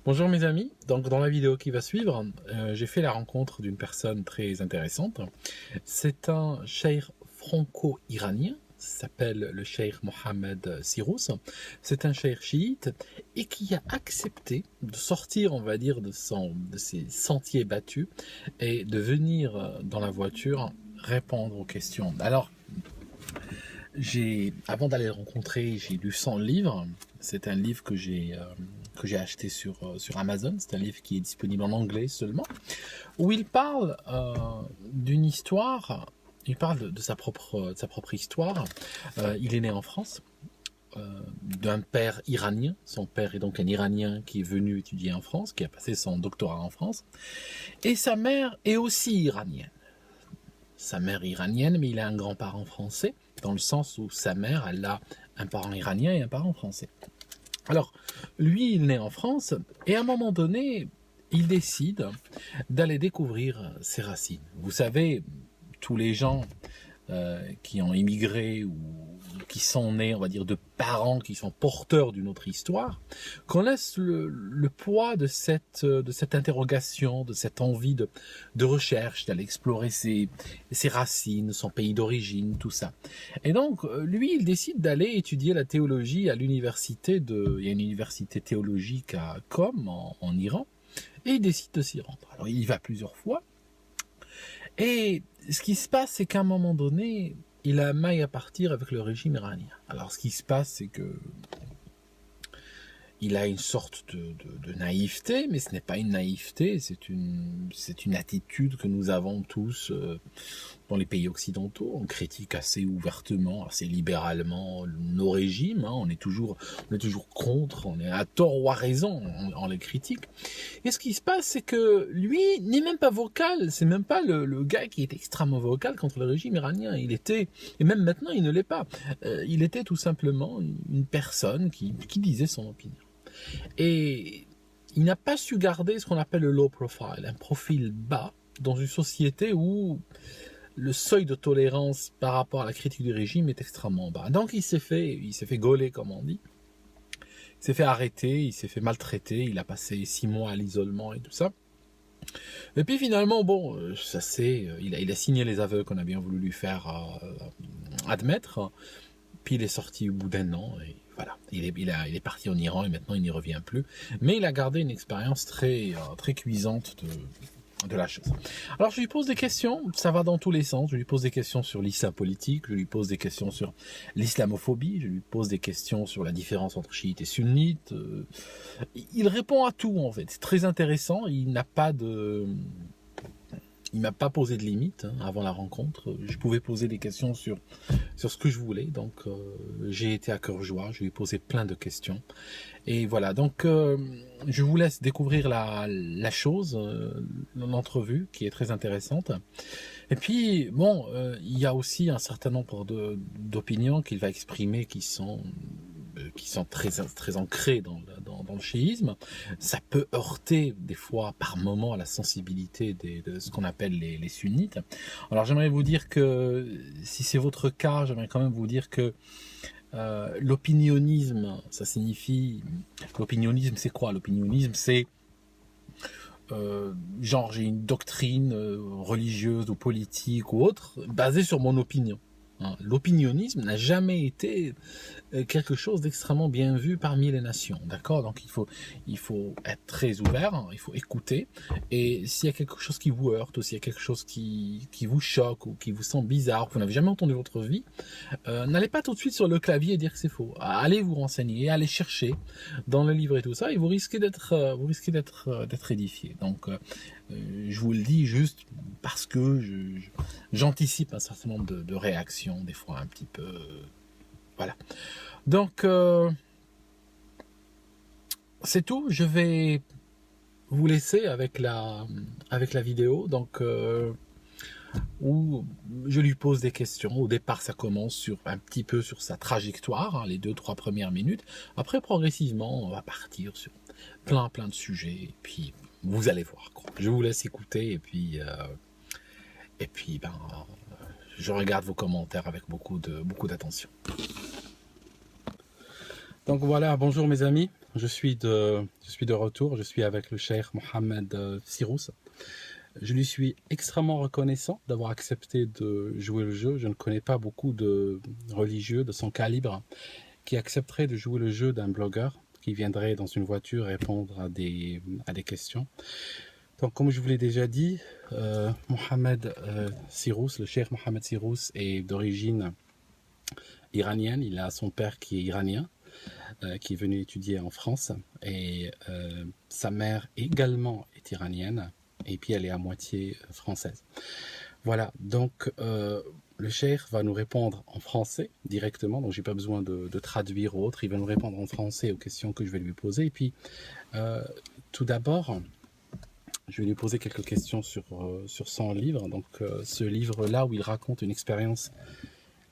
Bonjour mes amis, donc dans la vidéo qui va suivre, j'ai fait la rencontre d'une personne très intéressante. C'est un cheikh franco-iranien, s'appelle le cheikh Mohamed Sirous. C'est un cheikh chiite et qui a accepté de sortir, on va dire, de ses sentiers battus et de venir dans la voiture répondre aux questions. Alors, avant d'aller le rencontrer, j'ai lu son livre. C'est un livre que j'ai acheté sur Amazon. C'est un livre qui est disponible en anglais seulement, où il parle d'une histoire. Il parle de sa propre histoire. Il est né en France, d'un père iranien. Son père est donc un Iranien qui est venu étudier en France, qui a passé son doctorat en France. Et sa mère est aussi iranienne. Sa mère est iranienne, mais il a un grand-parent français, dans le sens où sa mère, elle a un parent iranien et un parent français. Alors, lui, il naît en France, et à un moment donné, il décide d'aller découvrir ses racines. Vous savez, tous les gens qui ont immigré ou qui sont nés, on va dire, de parents qui sont porteurs d'une autre histoire, qu'on laisse le poids de cette interrogation, de cette envie de recherche, d'aller explorer ses racines, son pays d'origine, tout ça. Et donc, lui, il décide d'aller étudier la théologie à l'université il y a une université théologique à Qom, en Iran, et il décide de s'y rendre. Alors, il y va plusieurs fois, et ce qui se passe, c'est qu'à un moment donné, il a maille à partir avec le régime iranien. Alors, ce qui se passe, c'est que il a une sorte de naïveté, mais ce n'est pas une naïveté, c'est une attitude que nous avons tous dans les pays occidentaux. On critique assez ouvertement, assez libéralement nos régimes, hein. On est toujours contre, on est à tort ou à raison, on les critique. Et ce qui se passe, c'est que lui n'est même pas vocal, c'est même pas le gars qui est extrêmement vocal contre le régime iranien. Il était, et même maintenant il ne l'est pas, il était tout simplement une personne qui disait son opinion. Et il n'a pas su garder ce qu'on appelle le low profile, un profil bas, dans une société où le seuil de tolérance par rapport à la critique du régime est extrêmement bas. Donc il s'est fait gauler, comme on dit. Il s'est fait arrêter, il s'est fait maltraiter, il a passé 6 mois à l'isolement et tout ça. Et puis finalement, bon, il a signé les aveux qu'on a bien voulu lui faire admettre. Puis il est sorti au bout d'un an, et voilà, il est parti en Iran et maintenant il n'y revient plus. Mais il a gardé une expérience très cuisante de la chose. Alors je lui pose des questions, ça va dans tous les sens. Je lui pose des questions sur l'islam politique, je lui pose des questions sur l'islamophobie, je lui pose des questions sur la différence entre chiites et sunnites. Il répond à tout en fait, c'est très intéressant. Il m'a pas posé de limite avant la rencontre. Je pouvais poser des questions sur ce que je voulais. Donc, j'ai été à cœur joie. Je lui ai posé plein de questions. Et voilà. Donc, je vous laisse découvrir la chose, l'entrevue, qui est très intéressante. Et puis, bon, il y a aussi un certain nombre d'opinions qu'il va exprimer qui sont très ancrées dans le chiisme. Ça peut heurter des fois par moments la sensibilité de ce qu'on appelle les sunnites. Alors j'aimerais vous dire que si c'est votre cas, j'aimerais quand même vous dire que l'opinionnisme, ça signifie... L'opinionnisme, c'est quoi? L'opinionnisme, c'est genre j'ai une doctrine religieuse ou politique ou autre basée sur mon opinion. L'opinionnisme n'a jamais été quelque chose d'extrêmement bien vu parmi les nations, d'accord? Donc il faut être très ouvert, il faut écouter, et s'il y a quelque chose qui vous heurte, ou s'il y a quelque chose qui vous choque, ou qui vous semble bizarre, que vous n'avez jamais entendu de votre vie, n'allez pas tout de suite sur le clavier et dire que c'est faux. Allez vous renseigner, allez chercher dans le livre et tout ça, et vous risquez d'être édifié. Donc je vous le dis juste parce que j'anticipe un certain nombre de réactions, des fois un petit peu... voilà. Donc, c'est tout. Je vais vous laisser avec la vidéo. Donc, où je lui pose des questions. Au départ, ça commence un petit peu sur sa trajectoire, les 2-3 premières minutes. Après, progressivement, on va partir sur plein de sujets. Et puis, vous allez voir, quoi. Je vous laisse écouter et puis je regarde vos commentaires avec beaucoup d'attention. Donc voilà, bonjour mes amis. je suis de retour. Je suis avec le cheikh Mohamed Sirous. Je lui suis extrêmement reconnaissant d'avoir accepté de jouer le jeu. Je ne connais pas beaucoup de religieux de son calibre qui accepteraient de jouer le jeu d'un blogueur qui viendrait dans une voiture répondre à des questions. Donc, comme je vous l'ai déjà dit, Mohamed Sirous, le cheikh Mohamed Sirous, est d'origine iranienne. Il a son père qui est iranien, qui est venu étudier en France, et sa mère également est iranienne, et puis elle est à moitié française. Voilà, donc le cheikh va nous répondre en français directement, donc j'ai pas besoin de traduire ou autre. Il va nous répondre en français aux questions que je vais lui poser. Et puis, tout d'abord, je vais lui poser quelques questions sur son livre. Donc, ce livre-là où il raconte une expérience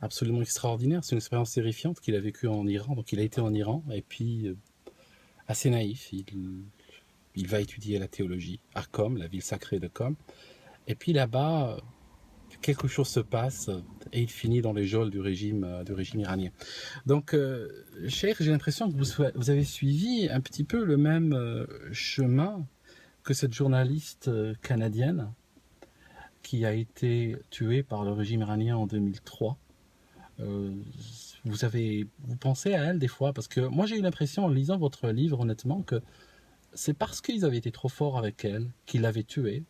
absolument extraordinaire, c'est une expérience terrifiante qu'il a vécue en Iran. Donc, il a été en Iran et puis, assez naïf, il va étudier la théologie à Qom, la ville sacrée de Qom. Et puis là-bas, quelque chose se passe et il finit dans les geôles du régime iranien. Donc, Cheikh, j'ai l'impression que vous avez suivi un petit peu le même chemin que cette journaliste canadienne qui a été tuée par le régime iranien en 2003. Vous pensez à elle des fois? Parce que moi j'ai eu l'impression en lisant votre livre honnêtement que c'est parce qu'ils avaient été trop forts avec elle qu'ils l'avaient tuée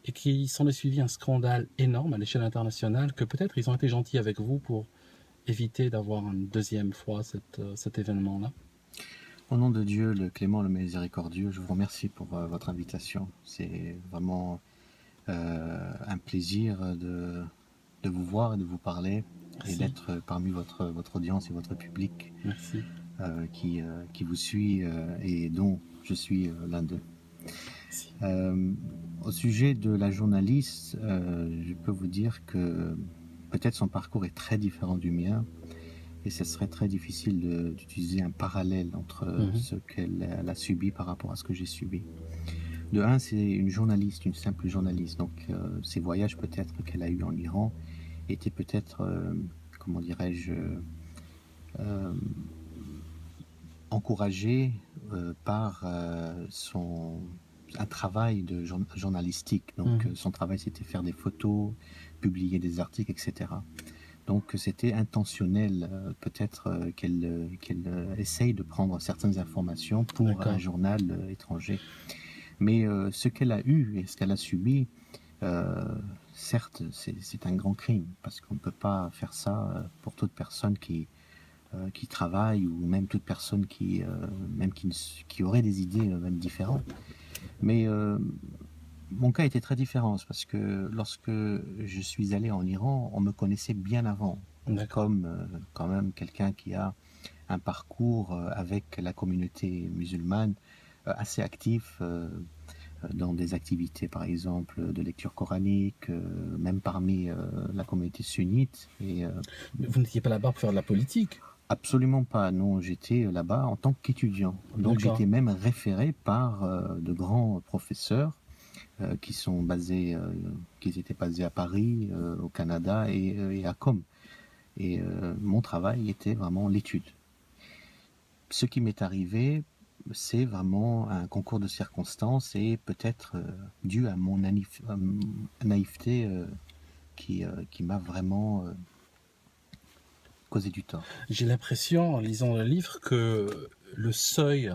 et qu'il s'en est suivi un scandale énorme à l'échelle internationale que peut-être ils ont été gentils avec vous pour éviter d'avoir une deuxième fois cet événement-là. Au nom de Dieu, le clément, le miséricordieux, je vous remercie pour votre invitation. C'est vraiment un plaisir de vous voir et de vous parler. Merci. Et d'être parmi votre audience et votre public. Merci. Qui vous suit et dont je suis l'un d'eux. Au sujet de la journaliste, je peux vous dire que peut-être son parcours est très différent du mien. Et ce serait très difficile d'utiliser un parallèle entre ce qu'elle a subi par rapport à ce que j'ai subi. De un, c'est une journaliste, une simple journaliste. Donc, ces voyages peut-être qu'elle a eu en Iran étaient peut-être, comment dirais-je, encouragés par un travail de journalistique. Donc, son travail, c'était faire des photos, publier des articles, etc. Donc c'était intentionnel, peut-être qu'elle essaye de prendre certaines informations pour un journal étranger. Mais ce qu'elle a eu et ce qu'elle a subi, certes, c'est un grand crime, parce qu'on ne peut pas faire ça pour toute personne qui travaille, ou même toute personne qui aurait des idées même différentes. Mais mon cas était très différent, parce que lorsque je suis allé en Iran, on me connaissait bien avant, comme quand même quelqu'un qui a un parcours avec la communauté musulmane assez actif dans des activités, par exemple, de lecture coranique, même parmi la communauté sunnite. Mais vous n'étiez pas là-bas pour faire de la politique? Absolument pas, non, j'étais là-bas en tant qu'étudiant. Donc j'étais même référé par de grands professeurs qui étaient basés à Paris, au Canada et à Qom. Et mon travail était vraiment l'étude. Ce qui m'est arrivé, c'est vraiment un concours de circonstances et peut-être dû à mon naïveté qui m'a vraiment causé du tort. J'ai l'impression, en lisant le livre, que le seuil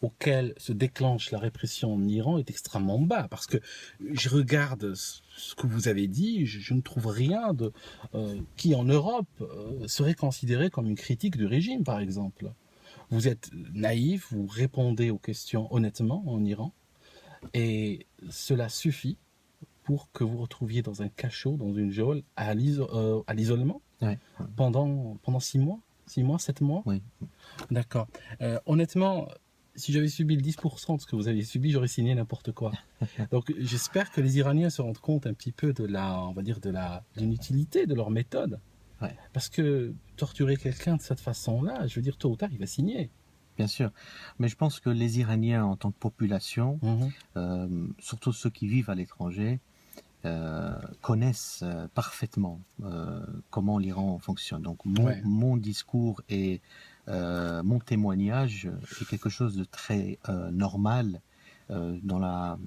auquel se déclenche la répression en Iran est extrêmement bas, parce que je regarde ce que vous avez dit, je ne trouve rien qui en Europe serait considéré comme une critique du régime, par exemple. Vous êtes naïf, vous répondez aux questions honnêtement en Iran, et cela suffit pour que vous retrouviez dans un cachot, dans une geôle, à l'isolement, pendant 6 mois, 7 mois. Oui. D'accord. Honnêtement, si j'avais subi le 10% de ce que vous avez subi, j'aurais signé n'importe quoi. Donc j'espère que les Iraniens se rendent compte un petit peu de l'inutilité de leur méthode. Ouais. Parce que torturer quelqu'un de cette façon-là, je veux dire, tôt ou tard, il va signer. Bien sûr, mais je pense que les Iraniens en tant que population, surtout ceux qui vivent à l'étranger, connaissent parfaitement comment l'Iran fonctionne. Donc mon discours est mon témoignage est quelque chose de très normal dans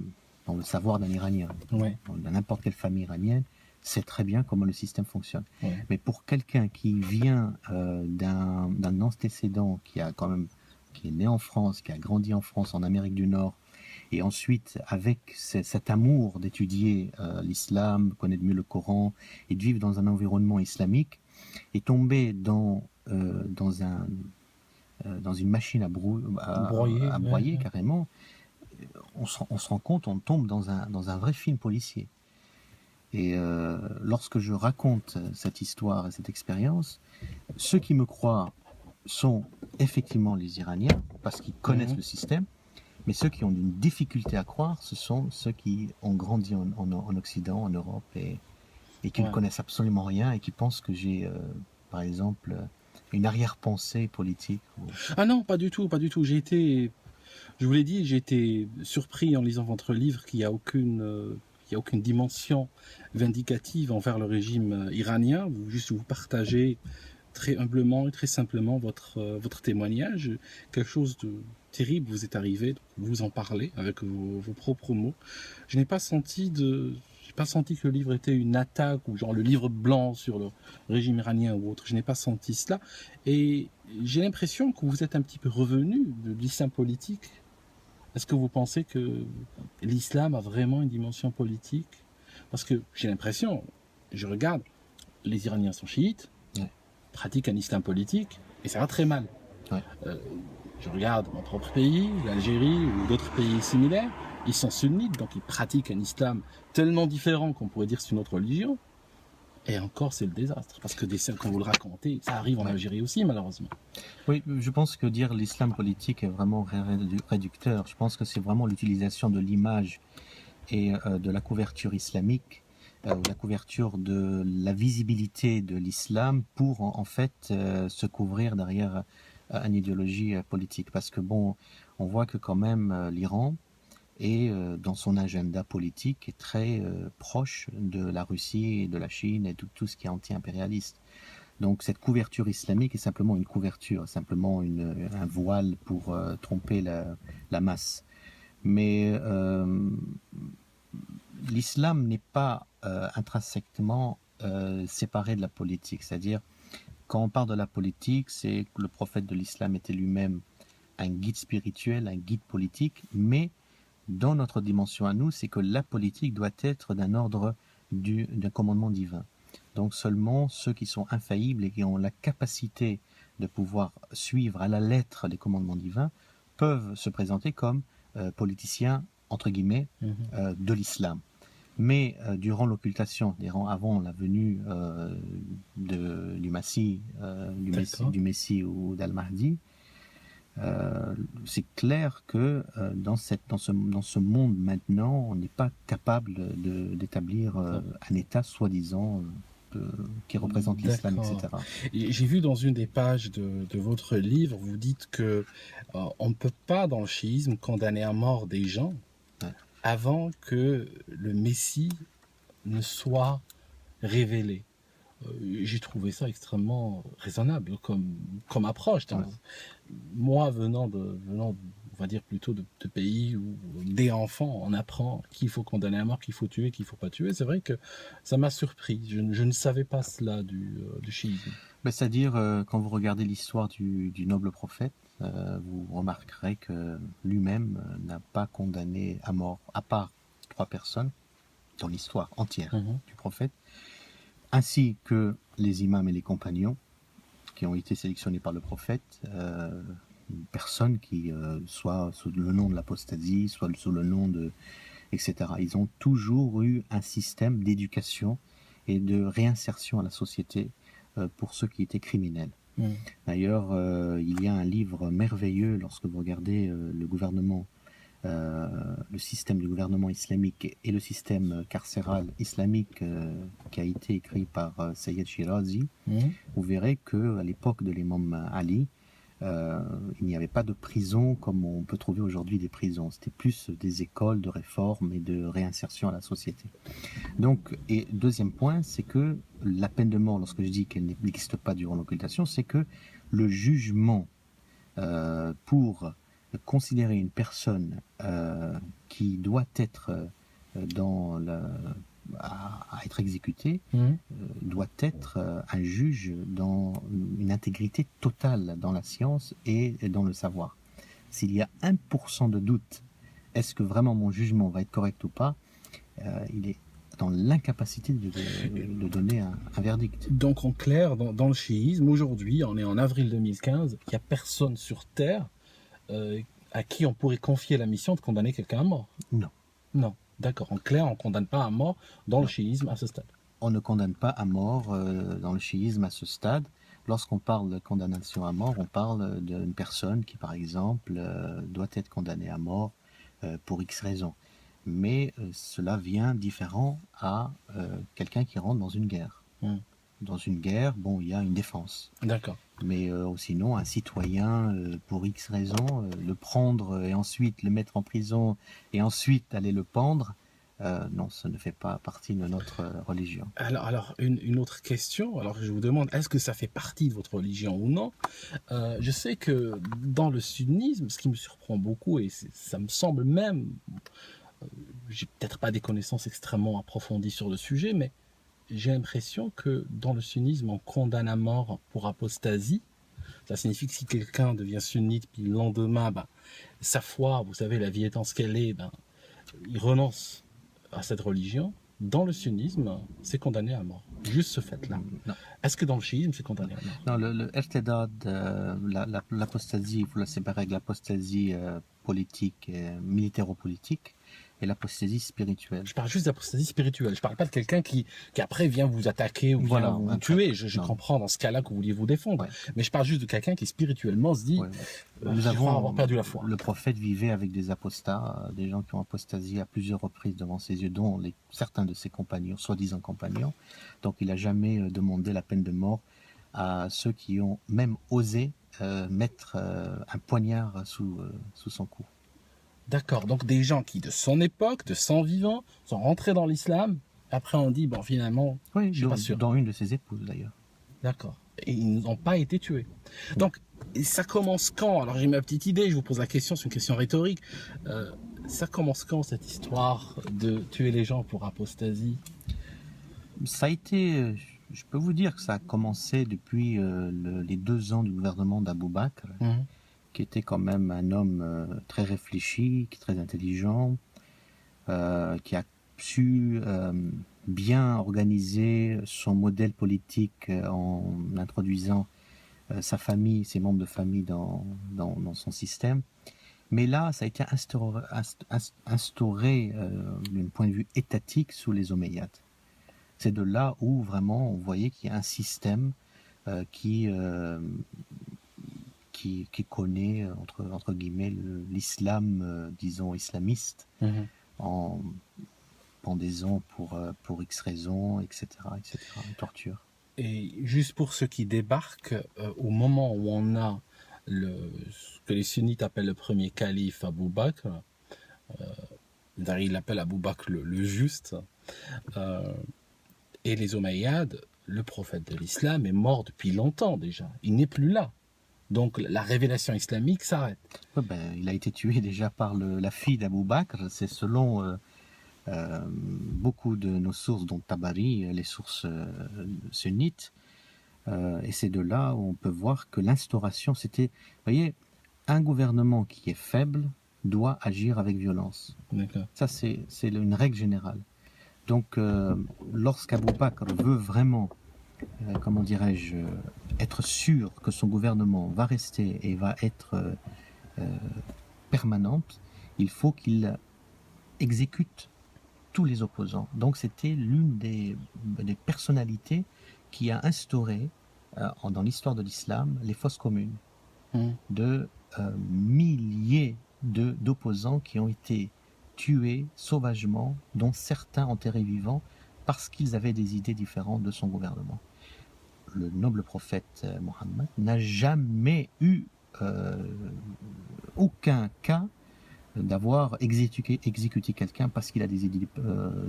le savoir d'un Iranien. Ouais. Dans n'importe quelle famille iranienne, sait très bien comment le système fonctionne. Ouais. Mais pour quelqu'un qui vient d'un antécédent qui est né en France, qui a grandi en France, en Amérique du Nord, et ensuite avec cet amour d'étudier l'islam, connaître mieux le Coran et de vivre dans un environnement islamique, est tombé dans une machine à broyer carrément, on se rend compte, on tombe dans un vrai film policier. Et lorsque je raconte cette histoire et cette expérience, ceux qui me croient sont effectivement les Iraniens, parce qu'ils connaissent le système, mais ceux qui ont une difficulté à croire, ce sont ceux qui ont grandi en Occident, en Europe, et qui ne connaissent absolument rien, et qui pensent que j'ai, par exemple, une arrière-pensée politique. Ah non, pas du tout, pas du tout. Je vous l'ai dit, j'ai été surpris en lisant votre livre qu'il n'y a aucune dimension vindicative envers le régime iranien. Vous partagez très humblement et très simplement votre témoignage. Quelque chose de terrible vous est arrivé, vous en parlez avec vos propres mots. Je n'ai pas senti que le livre était une attaque ou genre le livre blanc sur le régime iranien ou autre. Je n'ai pas senti cela. Et j'ai l'impression que vous êtes un petit peu revenu de l'islam politique. Est-ce que vous pensez que l'islam a vraiment une dimension politique? Parce que j'ai l'impression, je regarde, les Iraniens sont chiites, pratiquent un islam politique, et ça va très mal. Ouais. Je regarde mon propre pays, l'Algérie ou d'autres pays similaires, ils sont sunnites, donc ils pratiquent un islam tellement différent qu'on pourrait dire que c'est une autre religion. Et encore, c'est le désastre. Parce que quand vous le racontez, ça arrive en Algérie aussi, malheureusement. Oui, je pense que dire l'islam politique est vraiment réducteur. Je pense que c'est vraiment l'utilisation de l'image et de la couverture islamique, la couverture de la visibilité de l'islam pour en fait se couvrir derrière une idéologie politique. Parce que bon, on voit que quand même l'Iran et dans son agenda politique est très proche de la Russie et de la Chine et tout ce qui est anti-impérialiste. Donc cette couverture islamique est simplement une couverture, simplement un voile pour tromper la masse. Mais l'islam n'est pas intrinsèquement séparé de la politique. C'est-à-dire, quand on parle de la politique, c'est que le prophète de l'islam était lui-même un guide spirituel, un guide politique, mais dans notre dimension à nous, c'est que la politique doit être d'un ordre d'un commandement divin. Donc seulement ceux qui sont infaillibles et qui ont la capacité de pouvoir suivre à la lettre les commandements divins peuvent se présenter comme politiciens, entre guillemets, de l'islam. Mais durant l'occultation, avant la venue du Messie ou d'Al-Mahdi, c'est clair que dans ce monde maintenant, on n'est pas capable d'établir un État soi-disant qui représente l'islam, etc. J'ai vu dans une des pages de votre livre, vous dites que on ne peut pas dans le chiisme condamner à mort des gens avant que le Messie ne soit révélé. J'ai trouvé ça extrêmement raisonnable comme approche. Moi, venant, on va dire plutôt de pays où dès enfant on apprend qu'il faut condamner à mort, qu'il faut tuer, qu'il ne faut pas tuer, c'est vrai que ça m'a surpris. Je ne savais pas cela du chiisme. C'est-à-dire, quand vous regardez l'histoire du noble prophète, vous remarquerez que lui-même n'a pas condamné à mort, à part 3 personnes dans l'histoire entière du prophète, ainsi que les imams et les compagnons qui ont été sélectionnés par le prophète, personnes qui, soit sous le nom de l'apostasie, soit sous le nom de... etc. Ils ont toujours eu un système d'éducation et de réinsertion à la société pour ceux qui étaient criminels. D'ailleurs, il y a un livre merveilleux lorsque vous regardez le gouvernement, le système du gouvernement islamique et le système carcéral islamique qui a été écrit par Sayyid Shirazi. Vous verrez qu'à l'époque de l'imam Ali, Il n'y avait pas de prison comme on peut trouver aujourd'hui des prisons. C'était plus des écoles de réforme et de réinsertion à la société. Donc, et deuxième point, c'est que la peine de mort, lorsque je dis qu'elle n'existe pas durant l'occultation, c'est que le jugement pour considérer une personne qui doit être à être exécutée doit être un juge dans une intégrité totale dans la science et dans le savoir. S'il y a 1% de doute, est-ce que vraiment mon jugement va être correct ou pas, il est dans l'incapacité de donner un verdict. Donc en clair, dans le chiisme, aujourd'hui, on est en avril 2015, il n'y a personne sur Terre à qui on pourrait confier la mission de condamner quelqu'un à mort. Non. Non, d'accord. En clair, on ne condamne pas à mort dans le chiisme à ce stade. On ne condamne pas à mort dans le chiisme à ce stade. Lorsqu'on parle de condamnation à mort, on parle d'une personne qui, par exemple, doit être condamnée à mort pour X raisons. Mais cela vient différent à quelqu'un qui rentre dans une guerre. Dans une guerre, bon, il y a une défense. D'accord. Mais sinon, un citoyen, pour X raisons, le prendre et ensuite le mettre en prison et ensuite aller le pendre, non, ça ne fait pas partie de notre religion. Alors une autre question. Alors, je vous demande, est-ce que ça fait partie de votre religion ou non? Je sais que dans le sunnisme, ce qui me surprend beaucoup, et ça me semble même, j'ai peut-être pas des connaissances extrêmement approfondies sur le sujet, mais j'ai l'impression que dans le sunnisme, on condamne à mort pour apostasie. Ça signifie que si quelqu'un devient sunnite, puis le lendemain, sa foi, vous savez, la vie étant ce qu'elle est, il renonce à cette religion. Dans le sunnisme, c'est condamné à mort. Juste ce fait-là. Non. Est-ce que dans le chiisme, c'est condamné à mort? Non, le irtidad, l'apostasie, il faut la séparer de l'apostasie politique, militaro-politique, et l'apostasie spirituelle. Je parle juste d'apostasie spirituelle. Je parle pas de quelqu'un qui après vient vous attaquer ou Voilà, vient vous tuer. Je comprends dans ce cas-là que vous vouliez vous défendre. Ouais. Mais je parle juste de quelqu'un qui spirituellement se dit Nous avons avoir perdu la foi. Le prophète vivait avec des apostats, des gens qui ont apostasié à plusieurs reprises devant ses yeux, dont certains de ses compagnons, soi-disant compagnons. Donc il n'a jamais demandé la peine de mort à ceux qui ont même osé mettre un poignard sous son cou. D'accord, donc des gens qui, de son époque, de son vivant, sont rentrés dans l'islam. Après, on dit, finalement, oui, je suis pas sûr. Dans une de ses épouses, d'ailleurs. D'accord. Et ils n'ont pas été tués. Donc, ça commence quand? Alors, j'ai ma petite idée, je vous pose la question, c'est une question rhétorique. Ça commence quand, cette histoire de tuer les gens pour apostasie? Ça a été... Je peux vous dire que ça a commencé depuis les 2 ans du gouvernement d'Abou Bakr. Qui était quand même un homme très réfléchi, très intelligent, qui a su bien organiser son modèle politique en introduisant sa famille, ses membres de famille dans son système. Mais là, ça a été instauré d'un point de vue étatique sous les Omeyyades. C'est de là où vraiment on voyait qu'il y a un système qui connaît, entre guillemets, l'islam, disons, islamiste, en pendaison pour X raisons, etc., torture. Et juste pour ceux qui débarquent, au moment où on a ce que les sunnites appellent le premier calife Abou Bakr, il l'appelle Abou Bakr le juste, et les Omeyyades, le prophète de l'islam est mort depuis longtemps déjà, il n'est plus là. Donc la révélation islamique s'arrête. Il a été tué déjà par la fille d'Abou Bakr. C'est selon beaucoup de nos sources, dont Tabari, les sources sunnites. Et c'est de là où on peut voir que l'instauration, c'était... Vous voyez, un gouvernement qui est faible doit agir avec violence. D'accord. Ça, c'est une règle générale. Donc, lorsqu'Abou Bakr veut vraiment... comment dirais-je, être sûr que son gouvernement va rester et va être permanente, il faut qu'il exécute tous les opposants. Donc c'était l'une des personnalités qui a instauré dans l'histoire de l'islam les fosses communes de milliers d'opposants qui ont été tués sauvagement, dont certains enterrés vivants parce qu'ils avaient des idées différentes de son gouvernement. Le noble prophète Mohammed n'a jamais eu aucun cas d'avoir exécuté quelqu'un parce qu'il a des idées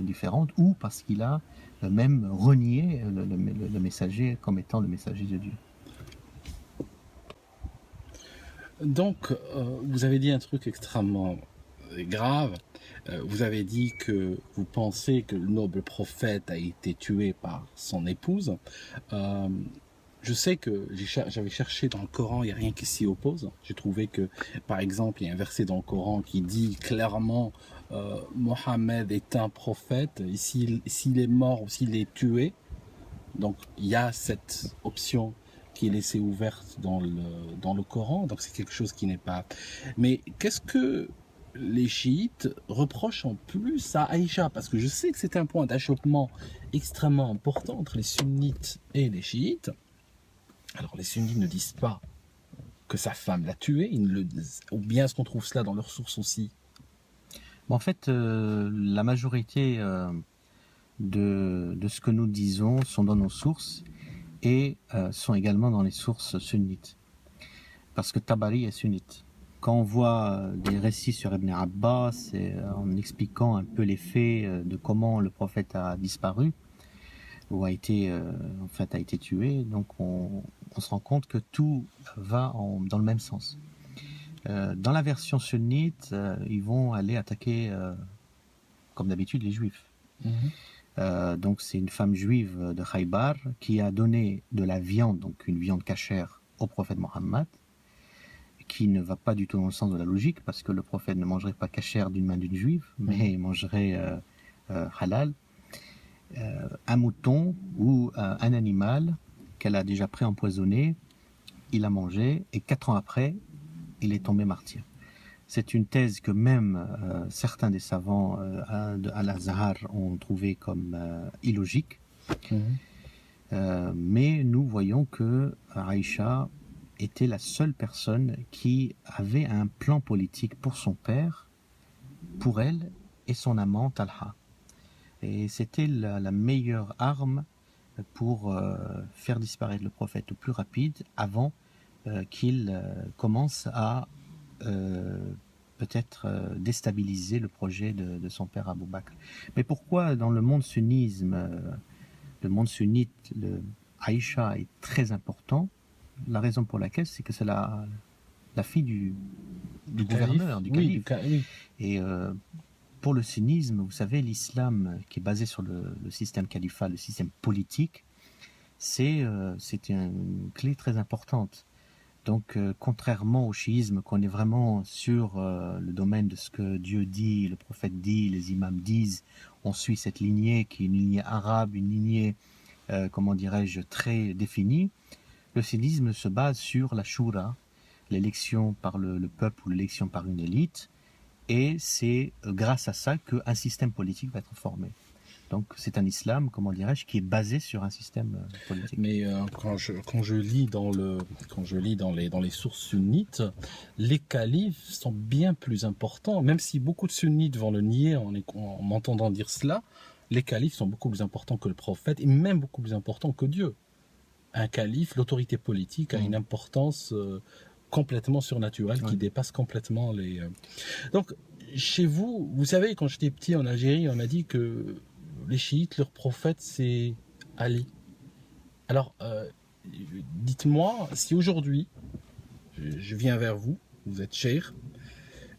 différentes ou parce qu'il a même renié le messager comme étant le messager de Dieu. Donc, vous avez dit un truc extrêmement grave. Vous avez dit que vous pensez que le noble prophète a été tué par son épouse. Je sais que j'avais cherché dans le Coran, il n'y a rien qui s'y oppose. J'ai trouvé que, par exemple, il y a un verset dans le Coran qui dit clairement Mohammed est un prophète, et s'il est mort ou s'il est tué, donc il y a cette option qui est laissée ouverte dans le Coran, donc c'est quelque chose qui n'est pas... Mais qu'est-ce que les chiites reprochent en plus à Aïcha? Parce que je sais que c'est un point d'achoppement extrêmement important entre les sunnites et les chiites. Alors les sunnites ne disent pas que sa femme l'a tué, ou bien est-ce qu'on trouve cela dans leurs sources aussi? En fait, la majorité de ce que nous disons sont dans nos sources et sont également dans les sources sunnites. Parce que Tabari est sunnite. Quand on voit des récits sur Ibn Abbas, en expliquant un peu les faits de comment le prophète a disparu, ou a été tué, donc on se rend compte que tout va dans le même sens. Dans la version sunnite, ils vont aller attaquer, comme d'habitude, les juifs. Donc c'est une femme juive de Khaybar qui a donné de la viande, donc une viande cachère, au prophète Mohammed, qui ne va pas du tout dans le sens de la logique, parce que le prophète ne mangerait pas cachère d'une main d'une juive, mais il mangerait halal. Un mouton ou un animal qu'elle a déjà pré-empoisonné, il a mangé, et 4 ans après, il est tombé martyr. C'est une thèse que même certains des savants de Al-Azhar ont trouvé comme illogique. Mais nous voyons que Aïcha était la seule personne qui avait un plan politique pour son père, pour elle et son amant Talha. Et c'était la meilleure arme pour faire disparaître le prophète au plus rapide avant qu'il commence à peut-être déstabiliser le projet de son père Abou Bakr. Mais pourquoi dans le monde sunnite, Aïcha est très important? La raison pour laquelle, c'est que c'est la fille du gouverneur, du calife. Oui. Et pour le sunnisme, vous savez, l'islam qui est basé sur le système califat, le système politique, c'est une clé très importante. Donc, contrairement au chiisme, qu'on est vraiment sur le domaine de ce que Dieu dit, le prophète dit, les imams disent, on suit cette lignée qui est une lignée arabe, une lignée, comment dirais-je, très définie. Le sunnisme se base sur la shura, l'élection par le peuple ou l'élection par une élite, et c'est grâce à ça qu'un système politique va être formé. Donc c'est un islam, comment dirais-je, qui est basé sur un système politique. Mais quand je lis dans les sources sunnites, les califes sont bien plus importants, même si beaucoup de sunnites vont le nier en m'entendant dire cela. Les califes sont beaucoup plus importants que le prophète et même beaucoup plus importants que Dieu. Un calife, l'autorité politique a une importance complètement surnaturelle qui dépasse complètement les... Donc, chez vous, vous savez, quand j'étais petit en Algérie, on m'a dit que les chiites, leur prophète, c'est Ali. Alors, dites-moi, si aujourd'hui, je viens vers vous, vous êtes cheikh,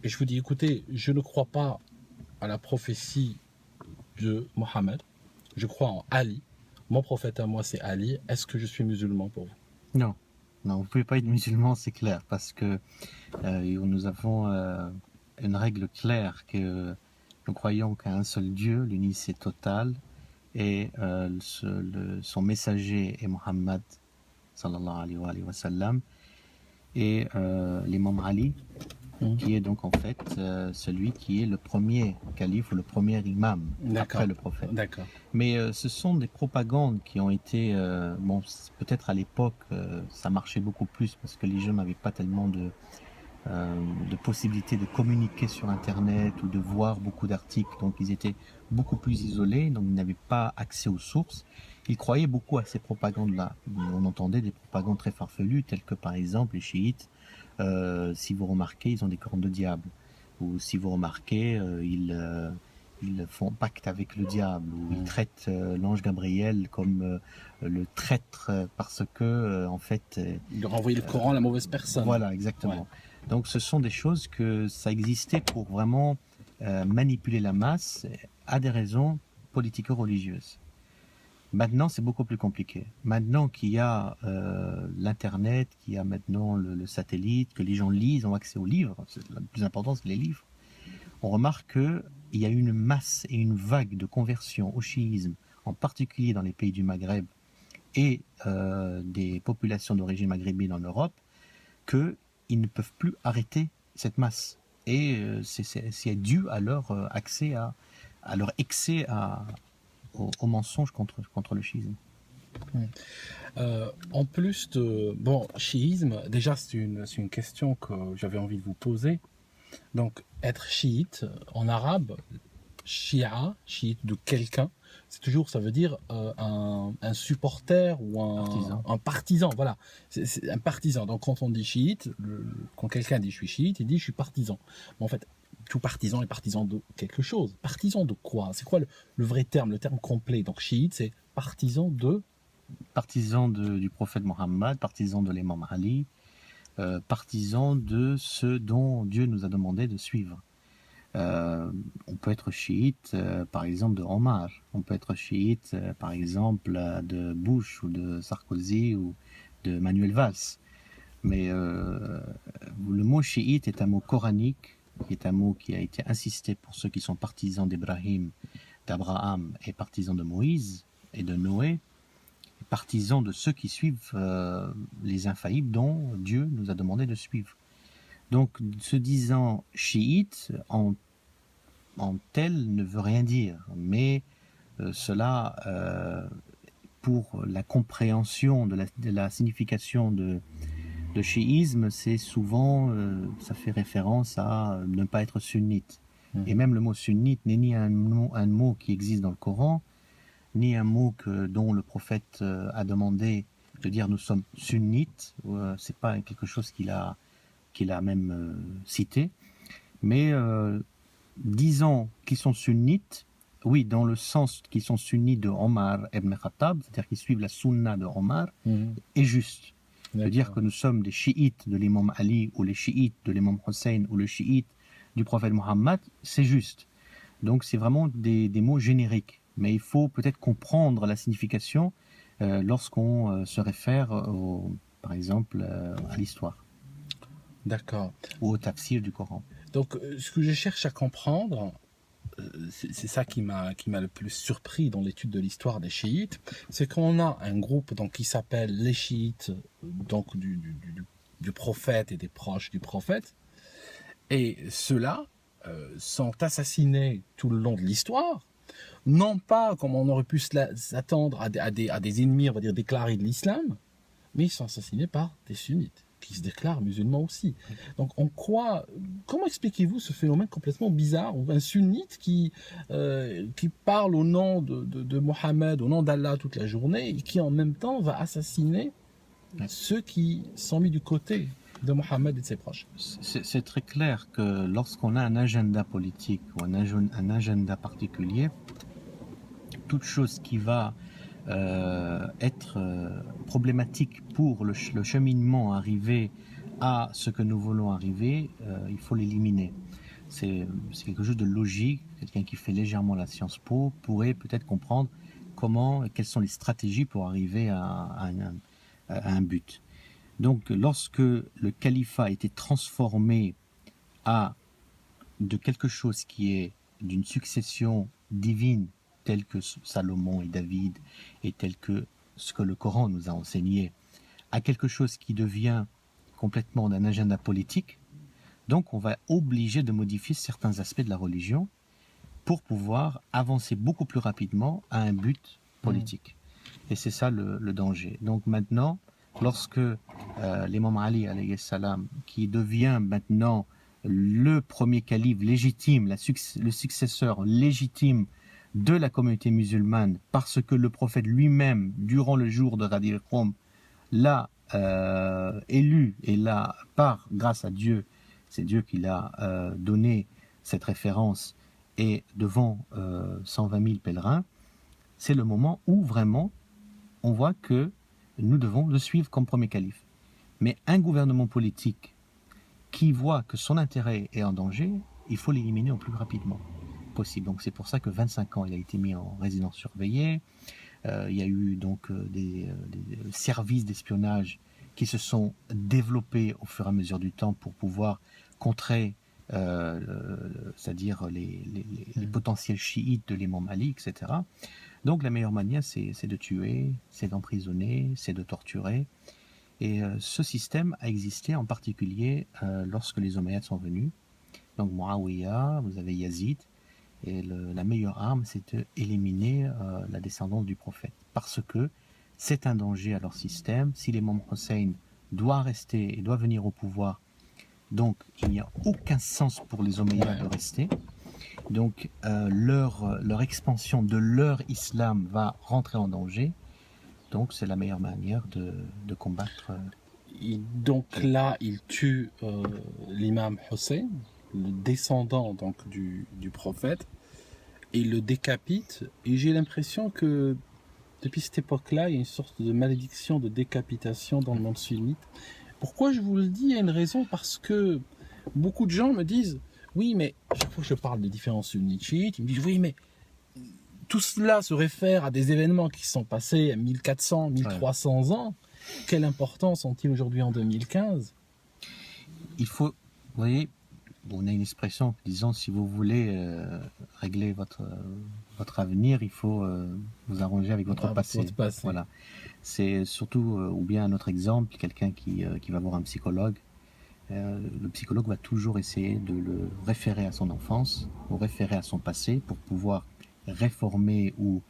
et je vous dis, écoutez, je ne crois pas à la prophétie de Mohammed, je crois en Ali, mon prophète à moi c'est Ali, est-ce que je suis musulman pour vous? Non, vous ne pouvez pas être musulman, c'est clair, parce que nous avons une règle claire que nous croyons qu'à un seul Dieu, l'unicité totale, et son messager est Mohammed, sallallahu alayhi wa sallam, et l'imam Ali, qui est donc en fait celui qui est le premier calife ou le premier imam après le prophète. D'accord. Mais ce sont des propagandes qui ont été, peut-être à l'époque ça marchait beaucoup plus parce que les gens n'avaient pas tellement de possibilités de communiquer sur Internet ou de voir beaucoup d'articles, donc ils étaient beaucoup plus isolés, donc ils n'avaient pas accès aux sources. Ils croyaient beaucoup à ces propagandes-là. On entendait des propagandes très farfelues, telles que par exemple les chiites si vous remarquez, ils ont des cornes de diable. Ou si vous remarquez, ils font pacte avec le diable, ou ils traitent l'ange Gabriel comme le traître parce que, en fait... De renvoyer le Coran à la mauvaise personne. Voilà, exactement. Ouais. Donc ce sont des choses que ça existait pour vraiment manipuler la masse à des raisons politico-religieuses. Maintenant, c'est beaucoup plus compliqué. Maintenant qu'il y a l'Internet, qu'il y a maintenant le satellite, que les gens lisent, ont accès aux livres, le plus important, c'est les livres, on remarque qu'il y a une masse et une vague de conversion au chiisme, en particulier dans les pays du Maghreb et des populations d'origine maghrébine en Europe, qu'ils ne peuvent plus arrêter cette masse. Et c'est dû à leur accès à leur excès au mensonge contre le chiisme. En plus de... Bon, chiisme, déjà c'est une question que j'avais envie de vous poser. Donc, être chiite, en arabe, chiite de quelqu'un, c'est toujours, ça veut dire un supporter ou un partisan, voilà. C'est un partisan. Donc, quand on dit chiite, quand quelqu'un dit je suis chiite, il dit je suis partisan. Mais en fait, tout partisan est partisan de quelque chose. Partisan de quoi? C'est quoi le vrai terme, le terme complet? Donc, chiite, c'est partisan de... Partisan du prophète Mohammed, partisan de l'imam Ali, partisan de ceux dont Dieu nous a demandé de suivre. On peut être chiite, par exemple, de Omar. On peut être chiite, par exemple, de Bush ou de Sarkozy ou de Manuel Valls. Mais le mot chiite est un mot coranique, qui est un mot qui a été insisté pour ceux qui sont partisans d'Ibrahim, d'Abraham et partisans de Moïse et de Noé, et partisans de ceux qui suivent les infaillibles dont Dieu nous a demandé de suivre. Donc, se disant chiite en tel ne veut rien dire, mais cela, pour la compréhension de la signification de chiisme, c'est souvent, ça fait référence à ne pas être sunnite. Et même le mot sunnite n'est ni un mot qui existe dans le Coran, ni un mot dont le prophète a demandé de dire nous sommes sunnites. C'est pas quelque chose qu'il a même cité. Mais disons qu'ils sont sunnites, oui, dans le sens qu'ils sont sunnites de Omar ibn Khattab, c'est-à-dire qu'ils suivent la sunna de Omar, est juste. De dire que nous sommes des chiites de l'imam Ali ou les chiites de l'imam Hussein ou le chiite du prophète Mohammed, c'est juste. Donc c'est vraiment des mots génériques. Mais il faut peut-être comprendre la signification lorsqu'on se réfère, par exemple, à l'histoire. D'accord. Ou au tafsir du Coran. Donc ce que je cherche à comprendre, c'est ça qui m'a le plus surpris dans l'étude de l'histoire des chiites, c'est qu'on a un groupe donc, qui s'appelle les chiites donc, du prophète et des proches du prophète, et ceux-là sont assassinés tout le long de l'histoire, non pas comme on aurait pu s'attendre à des ennemis, on va dire, déclarés de l'islam, mais ils sont assassinés par des sunnites qui se déclarent musulmans aussi. Donc comment expliquez-vous ce phénomène complètement bizarre, où un sunnite qui parle au nom de Mohammed, au nom d'Allah toute la journée, et qui en même temps va assassiner ceux qui sont mis du côté de Mohammed et de ses proches? C'est très clair que lorsqu'on a un agenda politique ou un agenda particulier, toute chose qui va être problématique pour le cheminement arrivé à ce que nous voulons arriver, il faut l'éliminer. C'est quelque chose de logique. Quelqu'un qui fait légèrement la Sciences Po pourrait peut-être comprendre quelles sont les stratégies pour arriver à un but. Donc lorsque le califat a été transformé de quelque chose qui est d'une succession divine tel que Salomon et David, et tel que ce que le Coran nous a enseigné, à quelque chose qui devient complètement d'un agenda politique, donc on va obliger de modifier certains aspects de la religion pour pouvoir avancer beaucoup plus rapidement à un but politique. Et c'est ça le danger. Donc maintenant, lorsque l'imam Ali, alayhi salam, qui devient maintenant le premier calife légitime, le successeur légitime de la communauté musulmane, parce que le prophète lui-même, durant le jour de Ghadir Khoum, l'a élu, et là, grâce à Dieu, c'est Dieu qui l'a donné cette référence, et devant 120 000 pèlerins, c'est le moment où vraiment on voit que nous devons le suivre comme premier calife. Mais un gouvernement politique qui voit que son intérêt est en danger, il faut l'éliminer au plus rapidement possible. Donc c'est pour ça que 25 ans, il a été mis en résidence surveillée. Il y a eu donc des services d'espionnage qui se sont développés au fur et à mesure du temps pour pouvoir contrer, c'est-à-dire les potentiels chiites de l'imam Ali, etc. Donc la meilleure manière, c'est de tuer, c'est d'emprisonner, c'est de torturer. Et ce système a existé en particulier lorsque les Omeyyades sont venus. Donc Muawiyah, vous avez Yazid, et la meilleure arme, c'est d'éliminer la descendance du prophète. Parce que c'est un danger à leur système. Si l'imam Hussein doit rester et doit venir au pouvoir, donc il n'y a aucun sens pour les Omeyyades de rester. Donc leur expansion de leur islam va rentrer en danger. Donc c'est la meilleure manière de combattre. Donc là, il tue l'imam Hussein, le descendant donc du prophète, et il le décapite. Et j'ai l'impression que depuis cette époque-là, il y a une sorte de malédiction de décapitation dans le monde sunnite. Pourquoi je vous le dis? Il y a une raison, parce que beaucoup de gens me disent, oui, mais chaque fois que je parle des différents sunnites chiites, ils me disent, oui, mais tout cela se réfère à des événements qui sont passés à 1400, 1300 ans. Quelle importance ont-ils aujourd'hui en 2015? Il faut, vous voyez, on a une expression disant, si vous voulez régler votre avenir, il faut vous arranger avec votre passé. Voilà. C'est surtout, ou bien un autre exemple, quelqu'un qui va voir un psychologue. Le psychologue va toujours essayer de le référer à son enfance, ou référer à son passé pour pouvoir réformer ou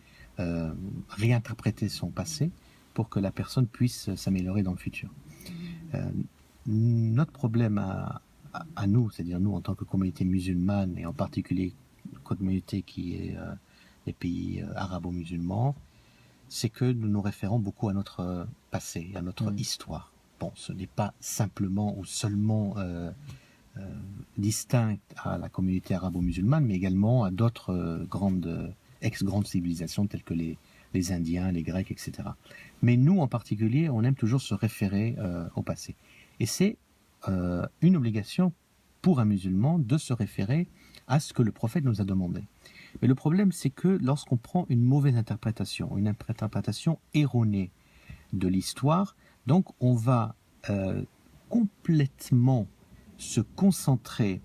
réinterpréter son passé pour que la personne puisse s'améliorer dans le futur. Notre problème à nous, c'est-à-dire nous en tant que communauté musulmane, et en particulier communauté qui est les pays arabo-musulmans, c'est que nous nous référons beaucoup à notre passé, à notre histoire. Bon, ce n'est pas simplement ou seulement distinct à la communauté arabo-musulmane, mais également à d'autres ex-grandes civilisations telles que les Indiens, les Grecs, etc. Mais nous, en particulier, on aime toujours se référer au passé. Et c'est une obligation pour un musulman de se référer à ce que le prophète nous a demandé. Mais le problème, c'est que lorsqu'on prend une mauvaise interprétation, une interprétation erronée de l'histoire, donc on va complètement se concentrer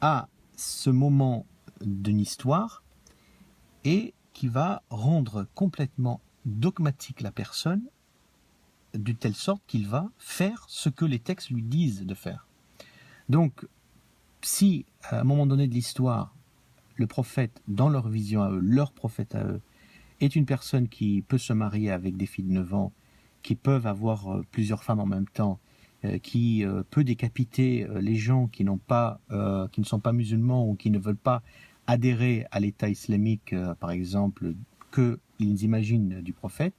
à ce moment d'une histoire et qui va rendre complètement dogmatique la personne, de telle sorte qu'il va faire ce que les textes lui disent de faire. Donc, si à un moment donné de l'histoire, le prophète, dans leur vision à eux, leur prophète à eux, est une personne qui peut se marier avec des filles de 9 ans, qui peuvent avoir plusieurs femmes en même temps, qui peut décapiter les gens qui ne sont pas musulmans ou qui ne veulent pas adhérer à l'État islamique, par exemple, qu'ils imaginent du prophète.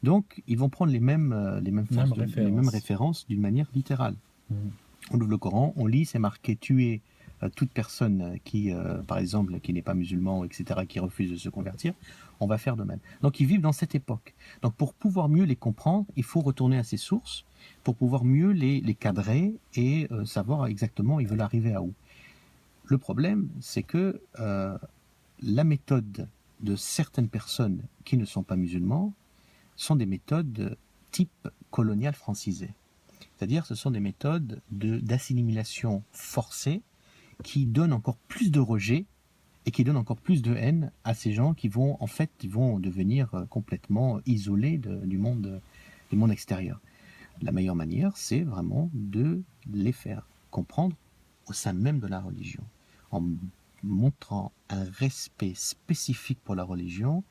Donc, ils vont prendre les mêmes références d'une manière littérale. On ouvre le Coran, on lit, c'est marqué tuer toute personne qui, par exemple, qui n'est pas musulman, etc., qui refuse de se convertir. On va faire de même. Donc, ils vivent dans cette époque. Donc, pour pouvoir mieux les comprendre, il faut retourner à ces sources, pour pouvoir mieux les cadrer et savoir exactement ils veulent arriver à où. Le problème, c'est que la méthode de certaines personnes qui ne sont pas musulmans sont des méthodes type colonial francisé. C'est-à-dire, ce sont des méthodes d'assimilation forcée qui donnent encore plus de rejet et qui donnent encore plus de haine à ces gens qui vont devenir complètement isolés du monde extérieur. La meilleure manière, c'est vraiment de les faire comprendre au sein même de la religion, en montrant un respect spécifique pour la religion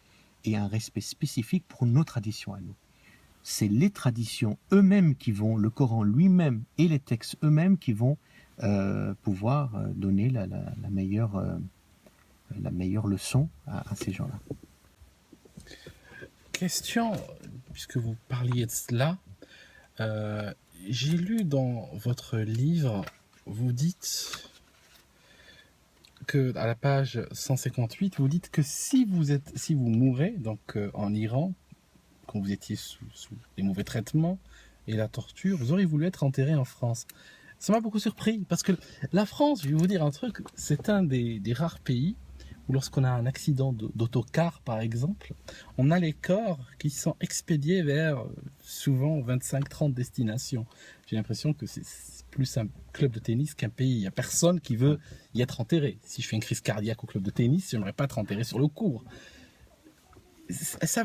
et un respect spécifique pour nos traditions à nous. C'est les traditions eux-mêmes qui vont, le Coran lui-même et les textes eux-mêmes qui vont pouvoir donner la meilleure leçon à ces gens-là. Question, puisque vous parliez de cela, J'ai lu dans votre livre, vous dites que à la page 158, vous dites que si vous mourrez donc en Iran, quand vous étiez sous les mauvais traitements et la torture, vous auriez voulu être enterré en France. Ça m'a beaucoup surpris parce que la France, je vais vous dire un truc, c'est un des rares pays où lorsqu'on a un accident d'autocar par exemple, on a les corps qui sont expédiés vers souvent 25-30 destinations. J'ai l'impression que c'est plus un club de tennis qu'un pays. Il n'y a personne qui veut y être enterré. Si je fais une crise cardiaque au club de tennis, je n'aimerais pas être enterré sur le cours. Est-ce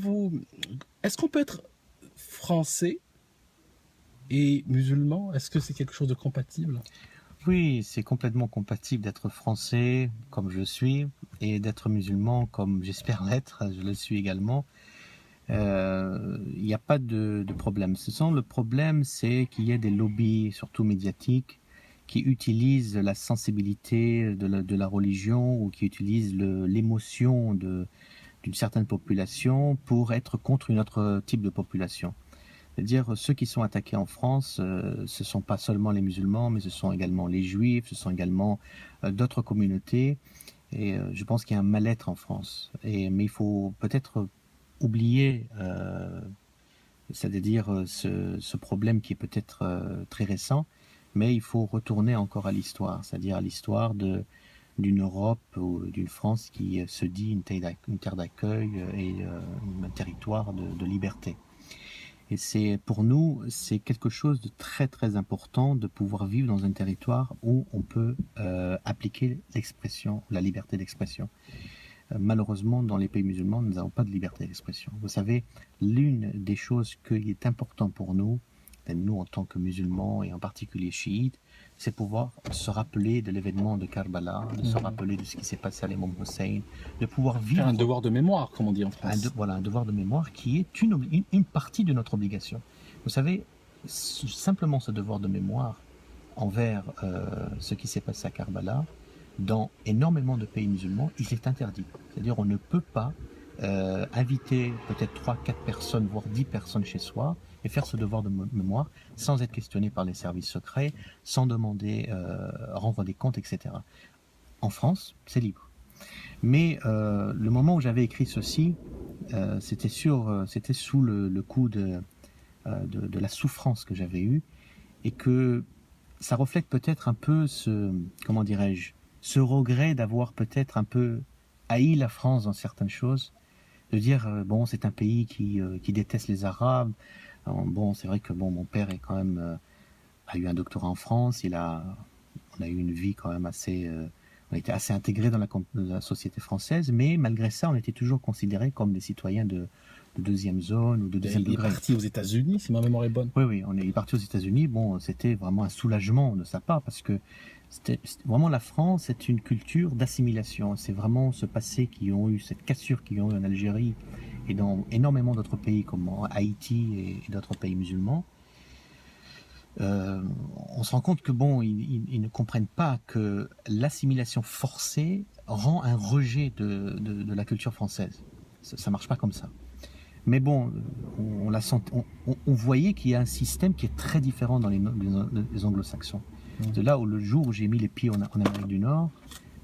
qu'on peut être français et musulman? Est-ce que c'est quelque chose de compatible? Oui, c'est complètement compatible d'être français comme je suis et d'être musulman comme j'espère l'être, je le suis également. Il n'y a pas de problème. Le problème, c'est qu'il y a des lobbies, surtout médiatiques, qui utilisent la sensibilité de la religion ou qui utilisent l'émotion d'une certaine population pour être contre une autre type de population. C'est-à-dire, ceux qui sont attaqués en France, ce ne sont pas seulement les musulmans, mais ce sont également les juifs, ce sont également d'autres communautés. Et je pense qu'il y a un mal-être en France. Mais il faut peut-être oublier, c'est-à-dire ce problème qui est peut-être très récent, mais il faut retourner encore à l'histoire, c'est-à-dire à l'histoire d'une Europe ou d'une France qui se dit une terre d'accueil et un territoire de liberté. Et pour nous, c'est quelque chose de très très important de pouvoir vivre dans un territoire où on peut appliquer l'expression, la liberté d'expression. Malheureusement, dans les pays musulmans, nous n'avons pas de liberté d'expression. Vous savez, l'une des choses qui est importante pour nous en tant que musulmans et en particulier chiites, c'est pouvoir se rappeler de l'événement de Karbala, de se rappeler de ce qui s'est passé à l'imam Hussein, de pouvoir vivre... Un devoir de mémoire, comme on dit en France. Voilà, un devoir de mémoire qui est une partie de notre obligation. Vous savez, simplement ce devoir de mémoire envers ce qui s'est passé à Karbala, dans énormément de pays musulmans, il est interdit. C'est-à-dire on ne peut pas inviter peut-être 3-4 personnes, voire 10 personnes chez soi, et faire ce devoir de mémoire sans être questionné par les services secrets, sans demander renvoi des comptes, etc. En France, c'est libre. Mais le moment où j'avais écrit ceci, c'était sous le coup de la souffrance que j'avais eue, et que ça reflète peut-être un peu ce regret d'avoir peut-être un peu haï la France dans certaines choses, de dire bon, c'est un pays qui déteste les Arabes. Bon, c'est vrai que mon père est quand même a eu un doctorat en France, on a eu une vie quand même assez on était assez intégrés dans la société française, mais malgré ça, on était toujours considérés comme des citoyens de deuxième zone ou de deuxième degré. Il est parti aux États-Unis, si ma mémoire est bonne. Oui, on est parti aux États-Unis. Bon, c'était vraiment un soulagement de sa part parce que c'était vraiment la France, c'est une culture d'assimilation. C'est vraiment ce passé cette cassure qu'ils ont eu en Algérie et dans énormément d'autres pays comme Haïti et d'autres pays musulmans. On se rend compte que ils ne comprennent pas que l'assimilation forcée rend un rejet de la culture française. Ça marche pas comme ça. Mais bon, on voyait qu'il y a un système qui est très différent dans les anglo-saxons. De là où le jour où j'ai mis les pieds en Amérique du Nord,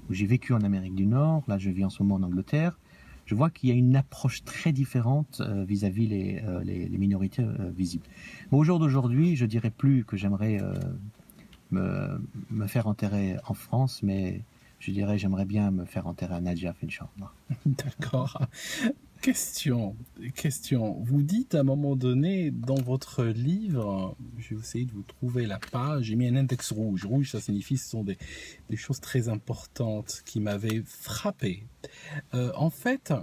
où j'ai vécu en Amérique du Nord, là je vis en ce moment en Angleterre, je vois qu'il y a une approche très différente vis-à-vis les minorités visibles. Mais au jour d'aujourd'hui, je dirais plus que j'aimerais me faire enterrer en France, mais je dirais j'aimerais bien me faire enterrer à Najaf, Inch'Allah. D'accord. Question. Vous dites à un moment donné dans votre livre, je vais essayer de vous trouver la page, j'ai mis un index rouge. Rouge, ça signifie ce sont des choses très importantes qui m'avaient frappé. En fait,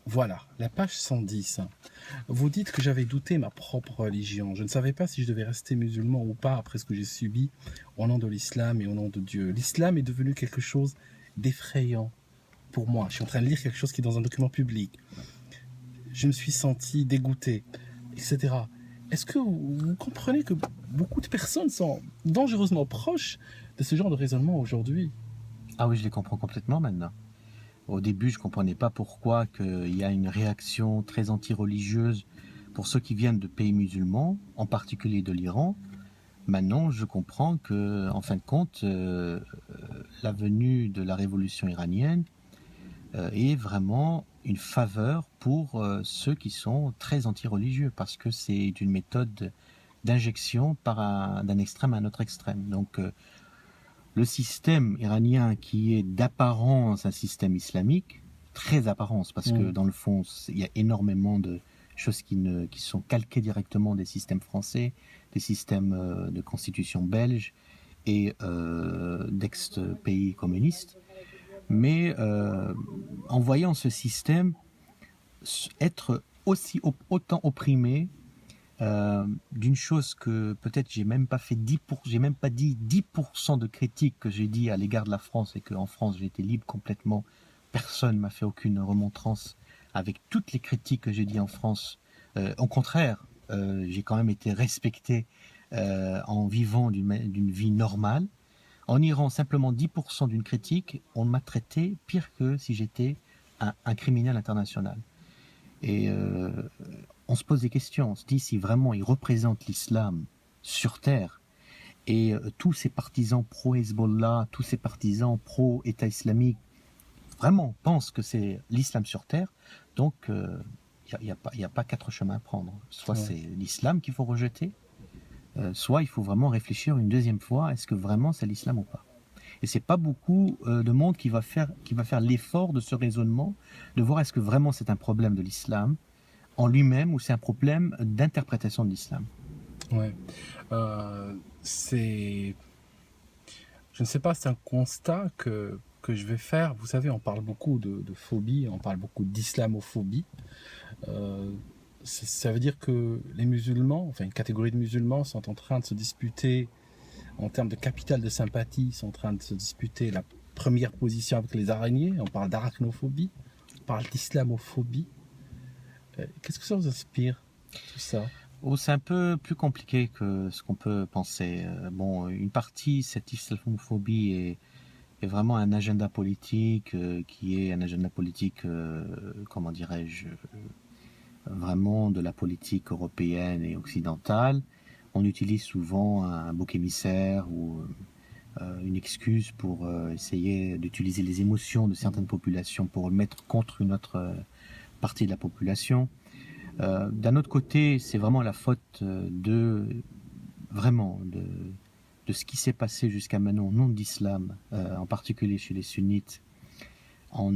voilà, la page 110. Vous dites que j'avais douté ma propre religion. Je ne savais pas si je devais rester musulman ou pas après ce que j'ai subi au nom de l'islam et au nom de Dieu. L'islam est devenu quelque chose d'effrayant. Pour moi, je suis en train de lire quelque chose qui est dans un document public. Je me suis senti dégoûté, etc. Est-ce que vous comprenez que beaucoup de personnes sont dangereusement proches de ce genre de raisonnement aujourd'hui? Ah oui, je les comprends complètement maintenant. Au début, je ne comprenais pas pourquoi il y a une réaction très anti-religieuse pour ceux qui viennent de pays musulmans, en particulier de l'Iran, maintenant je comprends que, en fin de compte, la venue de la révolution iranienne est vraiment une faveur pour ceux qui sont très anti-religieux, parce que c'est une méthode d'injection d'un extrême à un autre extrême. Donc le système iranien, qui est d'apparence un système islamique, très apparence, parce que dans le fond, il y a énormément de choses qui sont calquées directement des systèmes français, des systèmes de constitution belge et d'ex-pays communistes. Mais en voyant ce système être autant opprimé d'une chose que peut-être j'ai même pas dit 10% de critiques que j'ai dit à l'égard de la France, et qu'en France j'ai été libre complètement, personne m'a fait aucune remontrance avec toutes les critiques que j'ai dit en France. Au contraire, j'ai quand même été respecté en vivant d'une vie normale. En Iran, simplement 10% d'une critique, on m'a traité pire que si j'étais un criminel international. Et on se pose des questions, on se dit si vraiment il représente l'islam sur terre, et tous ces partisans pro-Hezbollah, tous ces partisans pro-État islamique, vraiment pensent que c'est l'islam sur terre, donc il n'y a pas quatre chemins à prendre. Soit c'est l'islam qu'il faut rejeter, soit il faut vraiment réfléchir une deuxième fois, est-ce que vraiment c'est l'islam ou pas? Et c'est pas beaucoup de monde qui va faire l'effort de ce raisonnement, de voir est-ce que vraiment c'est un problème de l'islam en lui-même, ou c'est un problème d'interprétation de l'islam. Ouais. Je ne sais pas, c'est un constat que je vais faire. Vous savez, on parle beaucoup de phobie, on parle beaucoup d'islamophobie. Ça veut dire que les musulmans, enfin une catégorie de musulmans, sont en train de se disputer, en termes de capital de sympathie, sont en train de se disputer la première position avec les araignées. On parle d'arachnophobie, on parle d'islamophobie. Qu'est-ce que ça vous inspire, tout ça? C'est un peu plus compliqué que ce qu'on peut penser. Une partie, cette islamophobie est vraiment un agenda politique, qui est un agenda politique, comment dirais-je, vraiment de la politique européenne et occidentale. On utilise souvent un bouc émissaire ou une excuse pour essayer d'utiliser les émotions de certaines populations pour le mettre contre une autre partie de la population. D'un autre côté, c'est vraiment la faute de ce qui s'est passé jusqu'à maintenant au nom de l'islam, en particulier chez les sunnites, en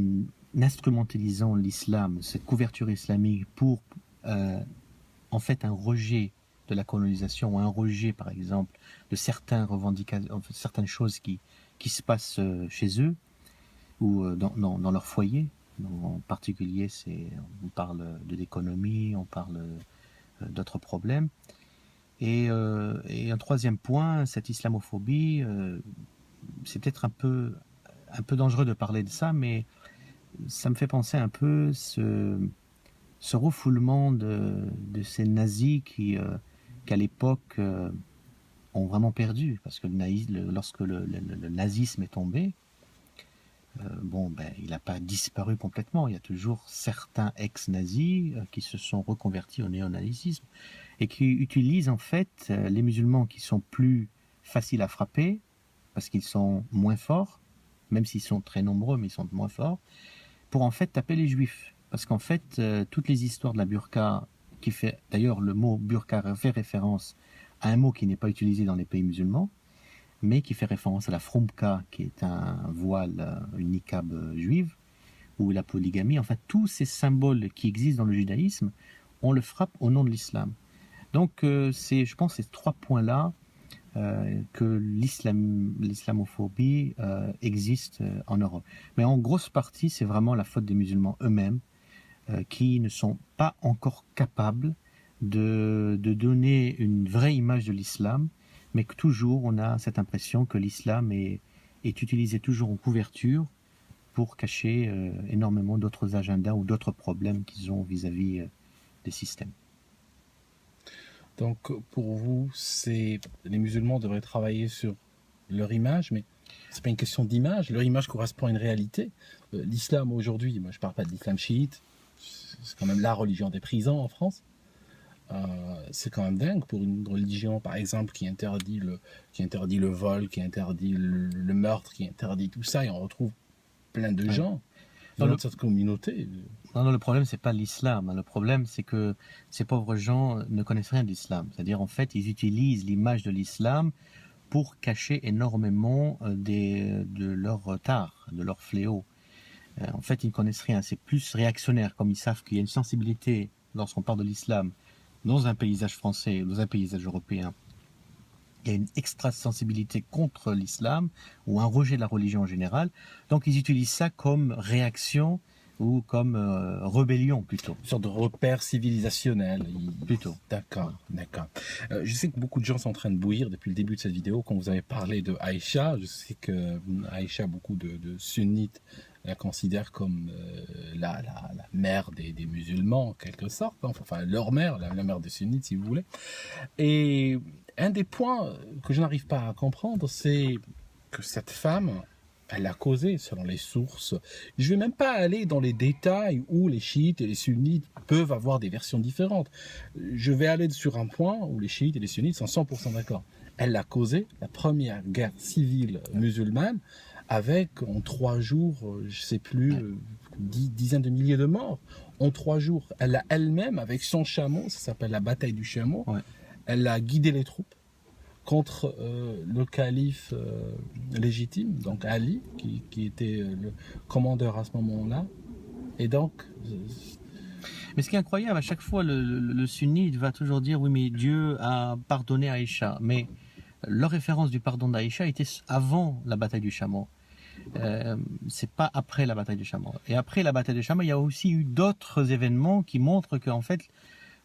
instrumentalisant l'islam, cette couverture islamique, pour en fait un rejet de la colonisation, ou un rejet par exemple de certaines revendications, certaines choses qui se passent chez eux ou dans leur foyer. En particulier, on parle de l'économie, on parle d'autres problèmes. Et un troisième point, cette islamophobie, c'est peut-être un peu dangereux de parler de ça, mais ça me fait penser un peu ce refoulement de ces nazis qui, qu'à l'époque, ont vraiment perdu, parce que lorsque le nazisme est tombé, il n'a pas disparu complètement. Il y a toujours certains ex-nazis qui se sont reconvertis au néonazisme et qui utilisent en fait les musulmans qui sont plus faciles à frapper parce qu'ils sont moins forts, même s'ils sont très nombreux, mais ils sont moins forts, pour en fait taper les juifs. Parce qu'en fait, toutes les histoires de la burqa, d'ailleurs le mot burqa fait référence à un mot qui n'est pas utilisé dans les pays musulmans, mais qui fait référence à la frumka, qui est un voile, une niqab juive, ou la polygamie. Enfin, tous ces symboles qui existent dans le judaïsme, on le frappe au nom de l'islam. Donc, je pense, ces trois points-là, que l'islamophobie existe en Europe. Mais en grosse partie, c'est vraiment la faute des musulmans eux-mêmes, qui ne sont pas encore capables de donner une vraie image de l'islam, mais que toujours on a cette impression que l'islam est utilisé toujours en couverture pour cacher énormément d'autres agendas ou d'autres problèmes qu'ils ont vis-à-vis des systèmes. Donc pour vous, les musulmans devraient travailler sur leur image, mais c'est pas une question d'image, leur image correspond à une réalité. L'islam aujourd'hui, moi je parle pas de l'islam chiite, c'est quand même la religion des prisons en France. c'est quand même dingue pour une religion, par exemple, qui interdit le vol, qui interdit le meurtre, qui interdit tout ça, et on retrouve plein de gens dans cette communauté. Non, le problème, c'est pas l'islam. Le problème, c'est que ces pauvres gens ne connaissent rien de l'islam. C'est-à-dire, en fait, ils utilisent l'image de l'islam pour cacher énormément de leur tard, de leur fléau. En fait, ils ne connaissent rien. C'est plus réactionnaire, comme ils savent qu'il y a une sensibilité lorsqu'on parle de l'islam dans un paysage français, dans un paysage européen. Il y a une extra sensibilité contre l'islam ou un rejet de la religion en général. Donc, ils utilisent ça comme réaction ou comme rébellion plutôt. Une sorte de repère civilisationnel. Plutôt. D'accord, d'accord. Je sais que beaucoup de gens sont en train de bouillir depuis le début de cette vidéo quand vous avez parlé de Aïcha. Je sais que Aïcha, beaucoup de sunnites la considèrent comme la mère des musulmans en quelque sorte. Enfin, leur mère, la mère des sunnites si vous voulez. Et un des points que je n'arrive pas à comprendre, c'est que cette femme... Elle a causé, selon les sources. Je ne vais même pas aller dans les détails où les chiites et les sunnites peuvent avoir des versions différentes. Je vais aller sur un point où les chiites et les sunnites sont 100% d'accord. Elle a causé la première guerre civile musulmane avec, en 3 jours, je ne sais plus, dizaines de milliers de morts. En 3 jours, elle a elle-même, avec son chameau, ça s'appelle la bataille du chameau, elle a guidé les troupes contre le calife légitime, donc Ali, qui était le commandeur à ce moment-là. Et donc... Mais ce qui est incroyable, à chaque fois, le sunnite va toujours dire « Oui, mais Dieu a pardonné Aïcha ». Mais leur référence du pardon d'Aïcha était avant la bataille du chameau. C'est pas après la bataille du chameau. Et après la bataille du chameau, il y a aussi eu d'autres événements qui montrent qu'en fait,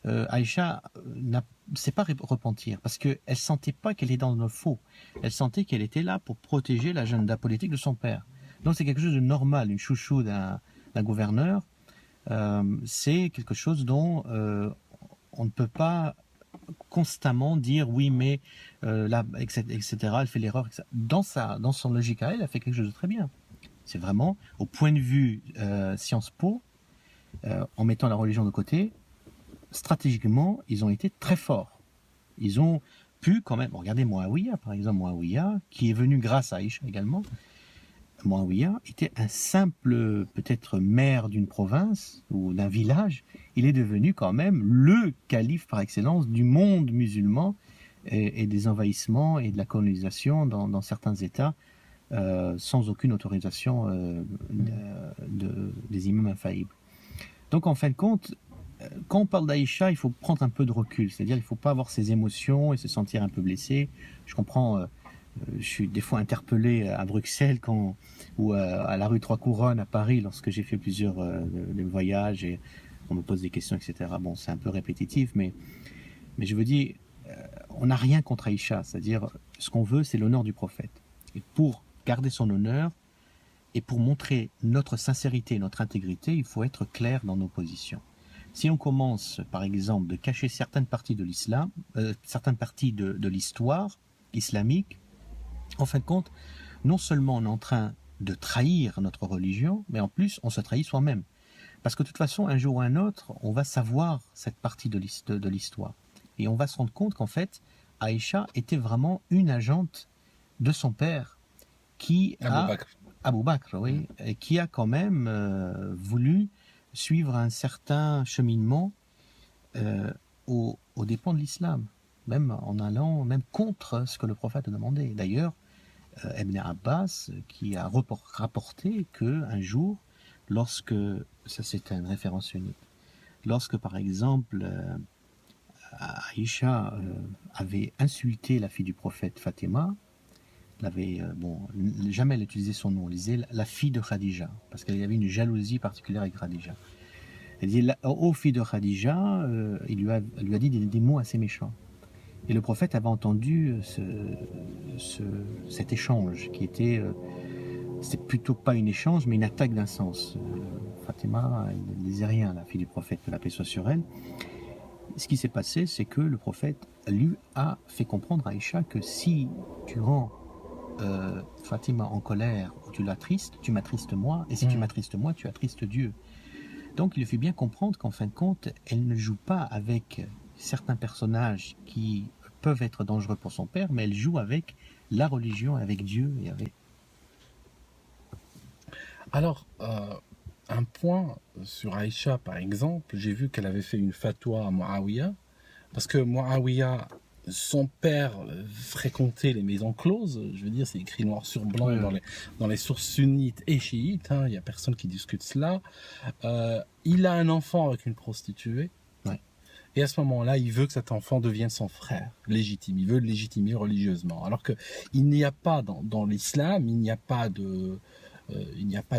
Aïcha ne s'est pas repentir parce qu'elle ne sentait pas qu'elle était dans le faux. Elle sentait qu'elle était là pour protéger l'agenda politique de son père. Donc c'est quelque chose de normal, une chouchou d'un gouverneur. C'est quelque chose dont on ne peut pas constamment dire oui mais là, etc. Elle fait l'erreur. Dans son logique à elle, elle fait quelque chose de très bien. C'est vraiment au point de vue Sciences Po, en mettant la religion de côté, stratégiquement, ils ont été très forts. Ils ont pu quand même... Regardez Moawiya, par exemple, Moawiya, qui est venu grâce à Aïcha également. Moawiya était un simple, peut-être, maire d'une province ou d'un village. Il est devenu quand même le calife par excellence du monde musulman et des envahissements et de la colonisation dans certains États sans aucune autorisation des imams infaillibles. Donc, en fin de compte, quand on parle d'Aïcha, il faut prendre un peu de recul. C'est-à-dire qu'il ne faut pas avoir ses émotions et se sentir un peu blessé. Je comprends, je suis des fois interpellé à Bruxelles ou à la rue Trois-Couronnes à Paris lorsque j'ai fait plusieurs voyages et on me pose des questions, etc. Bon, c'est un peu répétitif, mais je veux dire, on n'a rien contre Aïcha. C'est-à-dire, ce qu'on veut, c'est l'honneur du prophète. Et pour garder son honneur et pour montrer notre sincérité et notre intégrité, il faut être clair dans nos positions. Si on commence, par exemple, de cacher certaines parties de l'islam, certaines parties de l'histoire islamique, en fin de compte, non seulement on est en train de trahir notre religion, mais en plus, on se trahit soi-même. Parce que de toute façon, un jour ou un autre, on va savoir cette partie de l'histoire. Et on va se rendre compte qu'en fait, Aïcha était vraiment une agente de son père qui Abou Bakr, oui, et qui a quand même voulu suivre un certain cheminement aux dépens de l'islam, même en allant même contre ce que le prophète a demandé. D'ailleurs, Ibn Abbas qui a rapporté qu'un jour, lorsque, ça c'est une référence unique, lorsque par exemple Aïcha avait insulté la fille du prophète Fatima, jamais elle utilisait son nom, elle disait la fille de Khadija, parce qu'il y avait une jalousie particulière avec Khadija. Elle disait ô fille de Khadija, il lui a dit des mots assez méchants. Et le prophète avait entendu cet échange qui était, c'est plutôt pas un échange, mais une attaque d'un sens. Fatima, elle ne disait rien, la fille du prophète, que la paix soit sur elle. Ce qui s'est passé, c'est que le prophète lui a fait comprendre à Aïcha que si tu rends Fatima en colère ou tu l'attristes, tu m'attristes moi, et si tu m'attristes moi, tu attristes Dieu. Donc il lui fait bien comprendre qu'en fin de compte, elle ne joue pas avec certains personnages qui peuvent être dangereux pour son père, mais elle joue avec la religion, avec Dieu et avec... Alors, un point sur Aïcha, par exemple, j'ai vu qu'elle avait fait une fatwa à Muawiyah, parce que Muawiyah, son père fréquentait les maisons closes, je veux dire, c'est écrit noir sur blanc dans les sources sunnites et chiites, il n'y a personne qui discute cela. Il a un enfant avec une prostituée, et à ce moment-là, il veut que cet enfant devienne son frère légitime, il veut le légitimer religieusement, alors qu'il n'y a pas dans l'islam, il n'y a pas de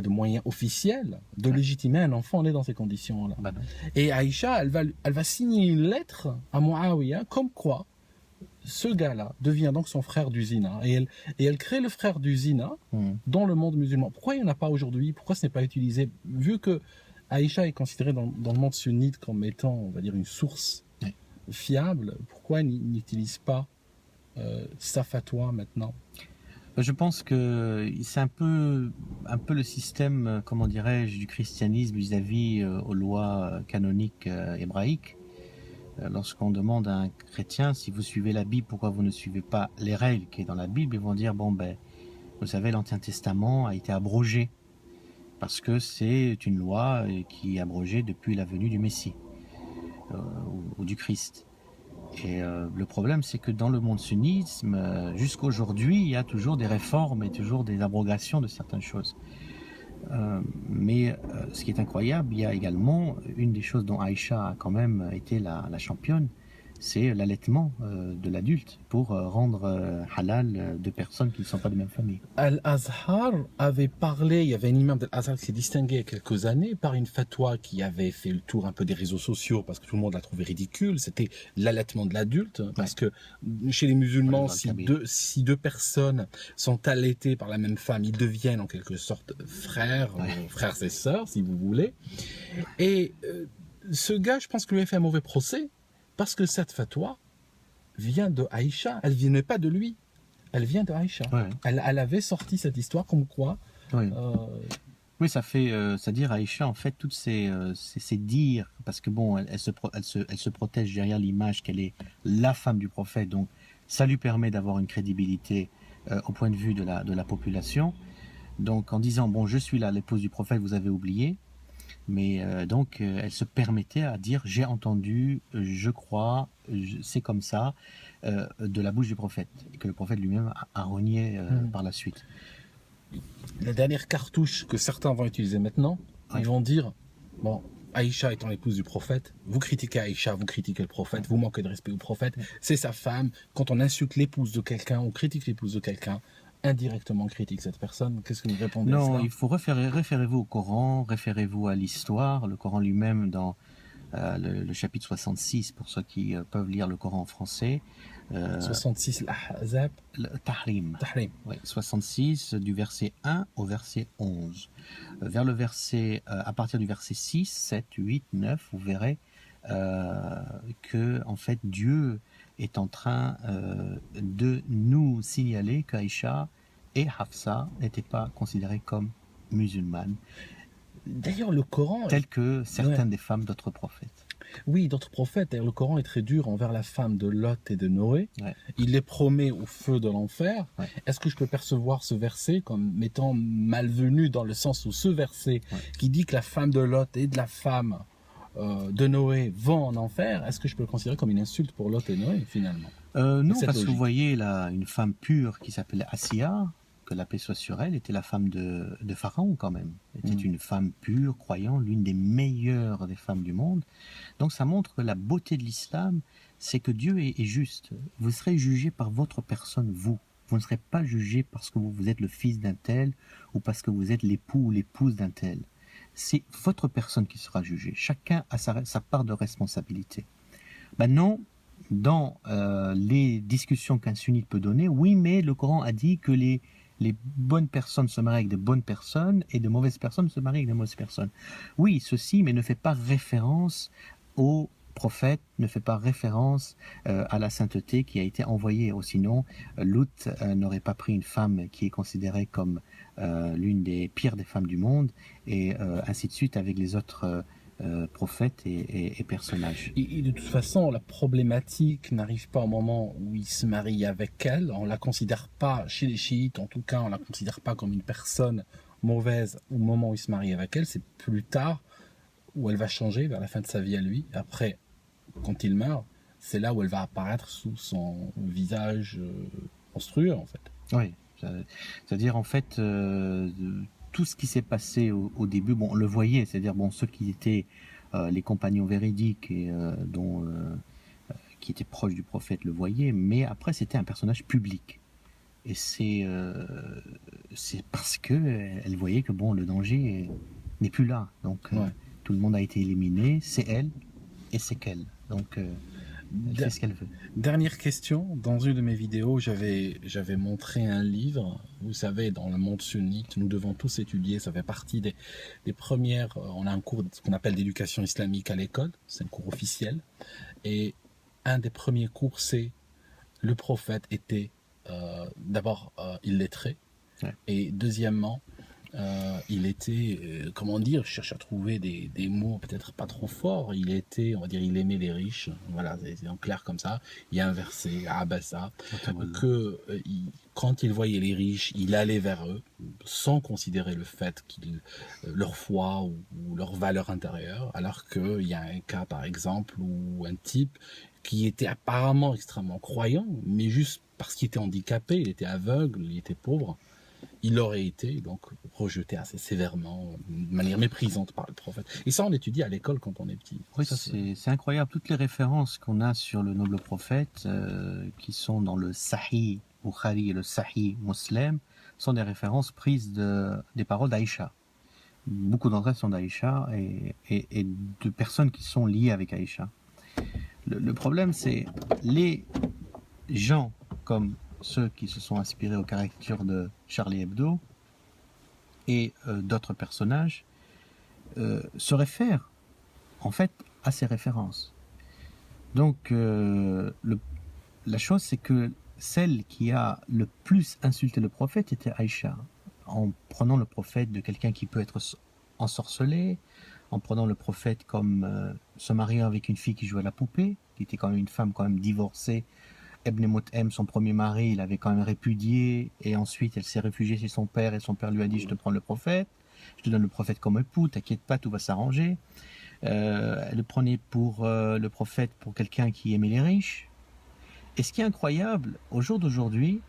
moyen officiel de légitimer un enfant né dans ces conditions-là. Bah non. Et Aïcha, elle va signer une lettre à Muawiyah comme quoi ce gars-là devient donc son frère du zina. Et elle crée le frère du zina dans le monde musulman. Pourquoi il n'y en a pas aujourd'hui? Pourquoi ce n'est pas utilisé? Vu que Aïcha est considérée dans le monde sunnite comme étant, on va dire, une source fiable, pourquoi il n'utilise pas sa fatwa maintenant? Je pense que c'est un peu le système, comment dirais-je, du christianisme vis-à-vis aux lois canoniques hébraïques. Lorsqu'on demande à un chrétien, si vous suivez la Bible, pourquoi vous ne suivez pas les règles qui est dans la Bible, ils vont dire, bon ben, vous savez, l'Ancien Testament a été abrogé, parce que c'est une loi qui est abrogée depuis la venue du Messie, ou du Christ. Et le problème, c'est que dans le monde sunnisme, jusqu'à aujourd'hui, il y a toujours des réformes et toujours des abrogations de certaines choses. Mais ce qui est incroyable, il y a également une des choses dont Aïcha a quand même été la championne, c'est l'allaitement de l'adulte pour rendre halal de personnes qui ne sont pas de même famille. Al-Azhar avait parlé, il y avait un imam d'Al-Azhar qui s'est distingué il y a quelques années par une fatwa qui avait fait le tour un peu des réseaux sociaux parce que tout le monde l'a trouvé ridicule, c'était l'allaitement de l'adulte, parce que chez les musulmans, si deux personnes sont allaitées par la même femme, ils deviennent en quelque sorte frères, frères et sœurs, si vous voulez. Et ce gars, je pense qu'il lui a fait un mauvais procès, parce que cette fatwa vient de Aïcha, elle ne venait pas de lui, elle vient de Aïcha. Elle avait sorti cette histoire comme quoi... Oui, ça fait, c'est-à-dire Aïcha, en fait, toutes ces dires, parce que bon, elle se protège derrière l'image qu'elle est la femme du prophète, donc ça lui permet d'avoir une crédibilité au point de vue de la population. Donc en disant, bon, je suis là, l'épouse du prophète, vous avez oublié, mais donc elle se permettait à dire, j'ai entendu, je crois, c'est comme ça, de la bouche du prophète, et que le prophète lui-même a renié par la suite. La dernière cartouche que certains vont utiliser maintenant, ils vont dire, bon, Aïcha étant l'épouse du prophète, vous critiquez Aïcha, vous critiquez le prophète, vous manquez de respect au prophète, c'est sa femme. Quand on insulte l'épouse de quelqu'un, on critique l'épouse de quelqu'un, indirectement on critique cette personne. Qu'est-ce que vous répondez à cela? Non, il faut référez-vous au Coran, référez-vous à l'histoire, le Coran lui-même dans le chapitre 66, pour ceux qui peuvent lire le Coran en français. 66, l'Ahzab. Tahrim. Oui, 66, du verset 1 au verset 11. Vers le verset, à partir du verset 6, 7, 8, 9, vous verrez que, en fait, Dieu est en train de nous signaler qu'Aïcha et Hafsa n'étaient pas considérées comme musulmanes. D'ailleurs, le Coran... Tel que certaines des femmes d'autres prophètes. Oui, d'autres prophètes. D'ailleurs, le Coran est très dur envers la femme de Lot et de Noé. Il les promet au feu de l'enfer. Est-ce que je peux percevoir ce verset comme étant malvenu dans le sens où ce verset qui dit que la femme de Lot et de la femme de Noé vont en enfer, est-ce que je peux le considérer comme une insulte pour Lot et Noé, finalement? Non, parce que vous voyez là, une femme pure qui s'appelait Assia, que la paix soit sur elle, était la femme de Pharaon quand même. Était une femme pure, croyante, l'une des meilleures des femmes du monde. Donc ça montre que la beauté de l'islam, c'est que Dieu est juste. Vous serez jugé par votre personne, vous. Vous ne serez pas jugé parce que vous êtes le fils d'un tel ou parce que vous êtes l'époux ou l'épouse d'un tel. C'est votre personne qui sera jugée. Chacun a sa part de responsabilité. Maintenant, dans les discussions qu'un sunnite peut donner, oui, mais le Coran a dit que les bonnes personnes se marient avec de bonnes personnes et de mauvaises personnes se marient avec de mauvaises personnes. Oui, ceci, mais ne fait pas référence au prophète, ne fait pas référence à la sainteté qui a été envoyée. Sinon, Lut n'aurait pas pris une femme qui est considérée comme l'une des pires des femmes du monde, et ainsi de suite avec les autres prophète et personnage. Et de toute façon, la problématique n'arrive pas au moment où il se marie avec elle. On la considère pas, chez les chiites en tout cas, on la considère pas comme une personne mauvaise au moment où il se marie avec elle. C'est plus tard où elle va changer, vers la fin de sa vie à lui. Après, quand il meurt, c'est là où elle va apparaître sous son visage monstrueux, en fait. Oui, c'est-à-dire en fait, tout ce qui s'est passé au début, bon, on le voyait, c'est-à-dire bon, ceux qui étaient les compagnons véridiques et qui étaient proches du prophète le voyaient, mais après c'était un personnage public. Et c'est parce que elle voyait que bon, le danger n'est plus là. Donc tout le monde a été éliminé, c'est elle et c'est qu'elle. Donc elle fait ce qu'elle veut. Dernière question, dans une de mes vidéos, j'avais montré un livre. Vous savez, dans le monde sunnite, nous devons tous étudier, ça fait partie des premières, on a un cours, ce qu'on appelle d'éducation islamique à l'école, c'est un cours officiel, et un des premiers cours, c'est le prophète était d'abord illettré, et deuxièmement, il était, comment dire, je cherche à trouver des mots peut-être pas trop forts, il était, on va dire, il aimait les riches, voilà, c'est en clair comme ça. Il y a un verset, Abassa, que quand il voyait les riches, il allait vers eux, sans considérer le fait leur foi ou leur valeur intérieure, alors qu'il y a un cas, par exemple, où un type qui était apparemment extrêmement croyant, mais juste parce qu'il était handicapé, il était aveugle, il était pauvre, il aurait été donc rejeté assez sévèrement, de manière méprisante par le prophète. Et ça, on étudie à l'école quand on est petit. Oui, c'est incroyable. Toutes les références qu'on a sur le noble prophète, qui sont dans le Sahih Bukhari et le Sahih Muslim, sont des références prises des paroles d'Aïcha. Beaucoup d'entre elles sont d'Aïcha et de personnes qui sont liées avec Aïcha. Le problème, c'est les gens comme ceux qui se sont inspirés aux caricatures de Charlie Hebdo et d'autres personnages se réfèrent en fait à ces références. Donc la chose, c'est que celle qui a le plus insulté le prophète était Aïcha, en prenant le prophète de quelqu'un qui peut être ensorcelé, en prenant le prophète comme se mariant avec une fille qui jouait à la poupée, qui était quand même une femme quand même divorcée. Ibn Mut'im, son premier mari, il avait quand même répudié, et ensuite elle s'est réfugiée chez son père, et son père lui a dit: je te prends le prophète, je te donne le prophète comme époux, t'inquiète pas, tout va s'arranger. Elle le prenait pour le prophète pour quelqu'un qui aimait les riches. Et ce qui est incroyable, au jour d'aujourd'hui,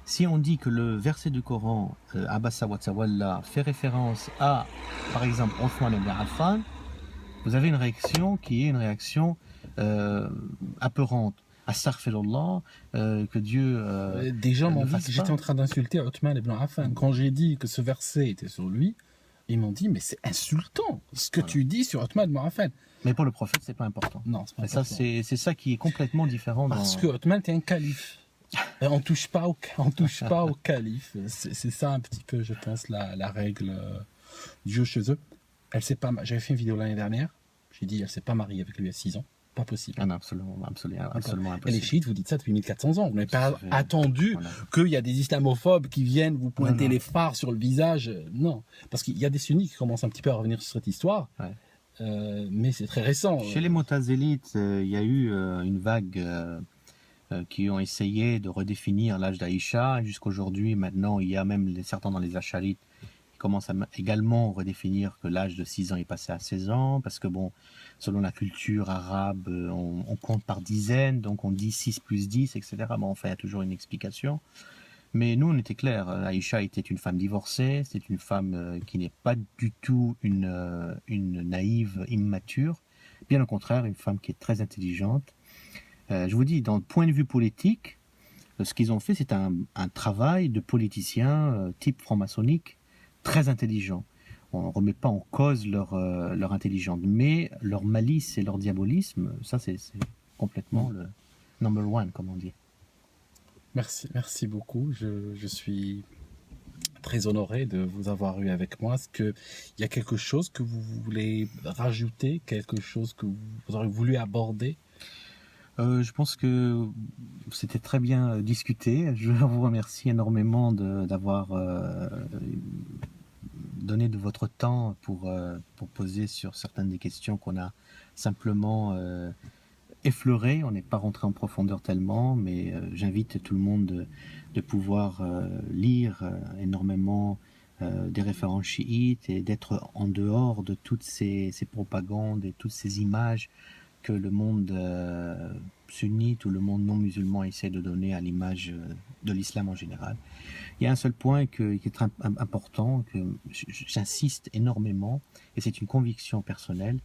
si on dit que le verset du Coran, Abasa wa Tawalla, fait référence à, par exemple, Othman ibn Affan, vous avez une réaction qui est une réaction apeurante. Astaghfirullah, que Dieu. Des gens m'ont dit que j'étais en train d'insulter Othman ibn Affan. Quand j'ai dit que ce verset était sur lui, ils m'ont dit: mais c'est insultant ce que tu dis sur Othman ibn Affan. Mais pour le prophète, c'est pas important. Non, c'est pas important. Ça, c'est ça qui est complètement différent. Parce que Othman était un calife. On touche pas au calife. C'est ça un petit peu, je pense, la règle du jeu chez eux. Elle s'est pas. J'avais fait une vidéo l'année dernière. J'ai dit: elle s'est pas mariée avec lui à 6 ans. Pas possible. Ah non, absolument impossible. Et les chiites, vous dites ça depuis 1400 ans. Vous n'avez pas attendu qu'il y a des islamophobes qui viennent vous pointer les phares sur le visage. Non. Parce qu'il y a des sunnites qui commencent un petit peu à revenir sur cette histoire. Mais c'est très récent. Chez les Mutazilites, il y a eu une vague qui ont essayé de redéfinir l'âge d'Aïcha. Jusqu'aujourd'hui, maintenant, il y a même certains dans les Acharites qui commencent à également redéfinir que l'âge de 6 ans est passé à 16 ans. Parce que bon, selon la culture arabe, on compte par dizaines, donc on dit 6 plus 10, etc. Bon, enfin, il y a toujours une explication. Mais nous, on était clair. Aïcha était une femme divorcée, c'est une femme qui n'est pas du tout une naïve, immature. Bien au contraire, une femme qui est très intelligente. Je vous dis, dans le point de vue politique, ce qu'ils ont fait, c'est un travail de politicien type franc-maçonnique, très intelligent. On ne remet pas en cause leur intelligence, mais leur malice et leur diabolisme, ça c'est complètement le number one, comme on dit. Merci beaucoup. Je suis très honoré de vous avoir eu avec moi. Est-ce qu'il y a quelque chose que vous voulez rajouter, quelque chose que vous auriez voulu aborder? Je pense que c'était très bien discuté. Je vous remercie énormément d'avoir donner de votre temps pour poser sur certaines des questions qu'on a simplement effleurées. On n'est pas rentré en profondeur tellement, mais j'invite tout le monde de pouvoir lire énormément des références chiites et d'être en dehors de toutes ces propagandes et toutes ces images que le monde sunnite ou le monde non musulman essaie de donner à l'image de l'islam en général. Il y a un seul point qui est très important, que j'insiste énormément, et c'est une conviction personnelle,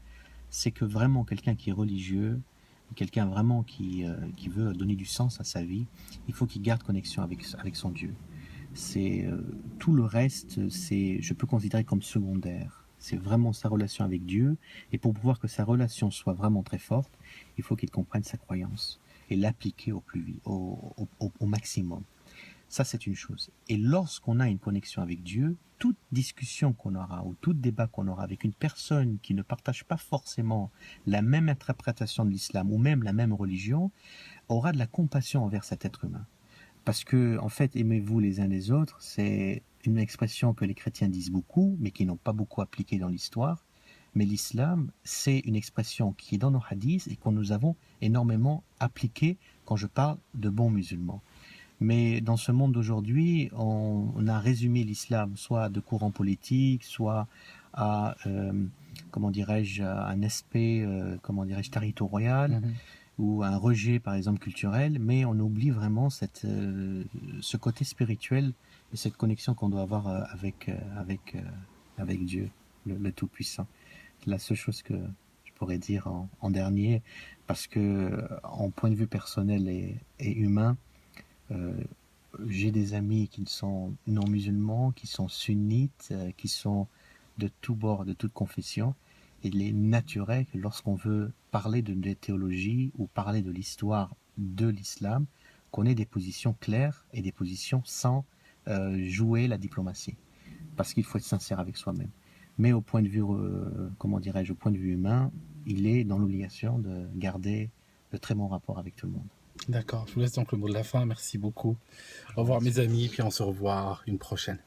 c'est que vraiment quelqu'un qui est religieux, quelqu'un vraiment qui veut donner du sens à sa vie, il faut qu'il garde connexion avec son Dieu. Tout le reste, je peux considérer comme secondaire. C'est vraiment sa relation avec Dieu, et pour pouvoir que sa relation soit vraiment très forte, il faut qu'il comprenne sa croyance et l'appliquer au maximum. Ça, c'est une chose. Et lorsqu'on a une connexion avec Dieu, toute discussion qu'on aura ou tout débat qu'on aura avec une personne qui ne partage pas forcément la même interprétation de l'islam ou même la même religion, aura de la compassion envers cet être humain. Parce que, en fait, aimez-vous les uns les autres, c'est une expression que les chrétiens disent beaucoup, mais qui n'ont pas beaucoup appliquée dans l'histoire. Mais l'islam, c'est une expression qui est dans nos hadiths et que nous avons énormément appliquée quand je parle de bons musulmans. Mais dans ce monde d'aujourd'hui, on a résumé l'islam soit à de courants politiques, soit à, comment dirais-je, à un aspect, territorial, ou un rejet, par exemple, culturel, mais on oublie vraiment ce côté spirituel et cette connexion qu'on doit avoir avec Dieu, le Tout-Puissant. C'est la seule chose que je pourrais dire en dernier, parce que, en point de vue personnel et humain, j'ai des amis qui sont non musulmans, qui sont sunnites, qui sont de tous bords, de toute confession. Il est naturel que lorsqu'on veut parler de théologie ou parler de l'histoire de l'islam, qu'on ait des positions claires et des positions sans jouer la diplomatie. Parce qu'il faut être sincère avec soi-même. Mais au point de vue, au point de vue humain, il est dans l'obligation de garder de très bons rapports avec tout le monde. D'accord, je vous laisse donc le mot de la fin. Merci beaucoup. Au revoir mes amis, puis on se revoit une prochaine.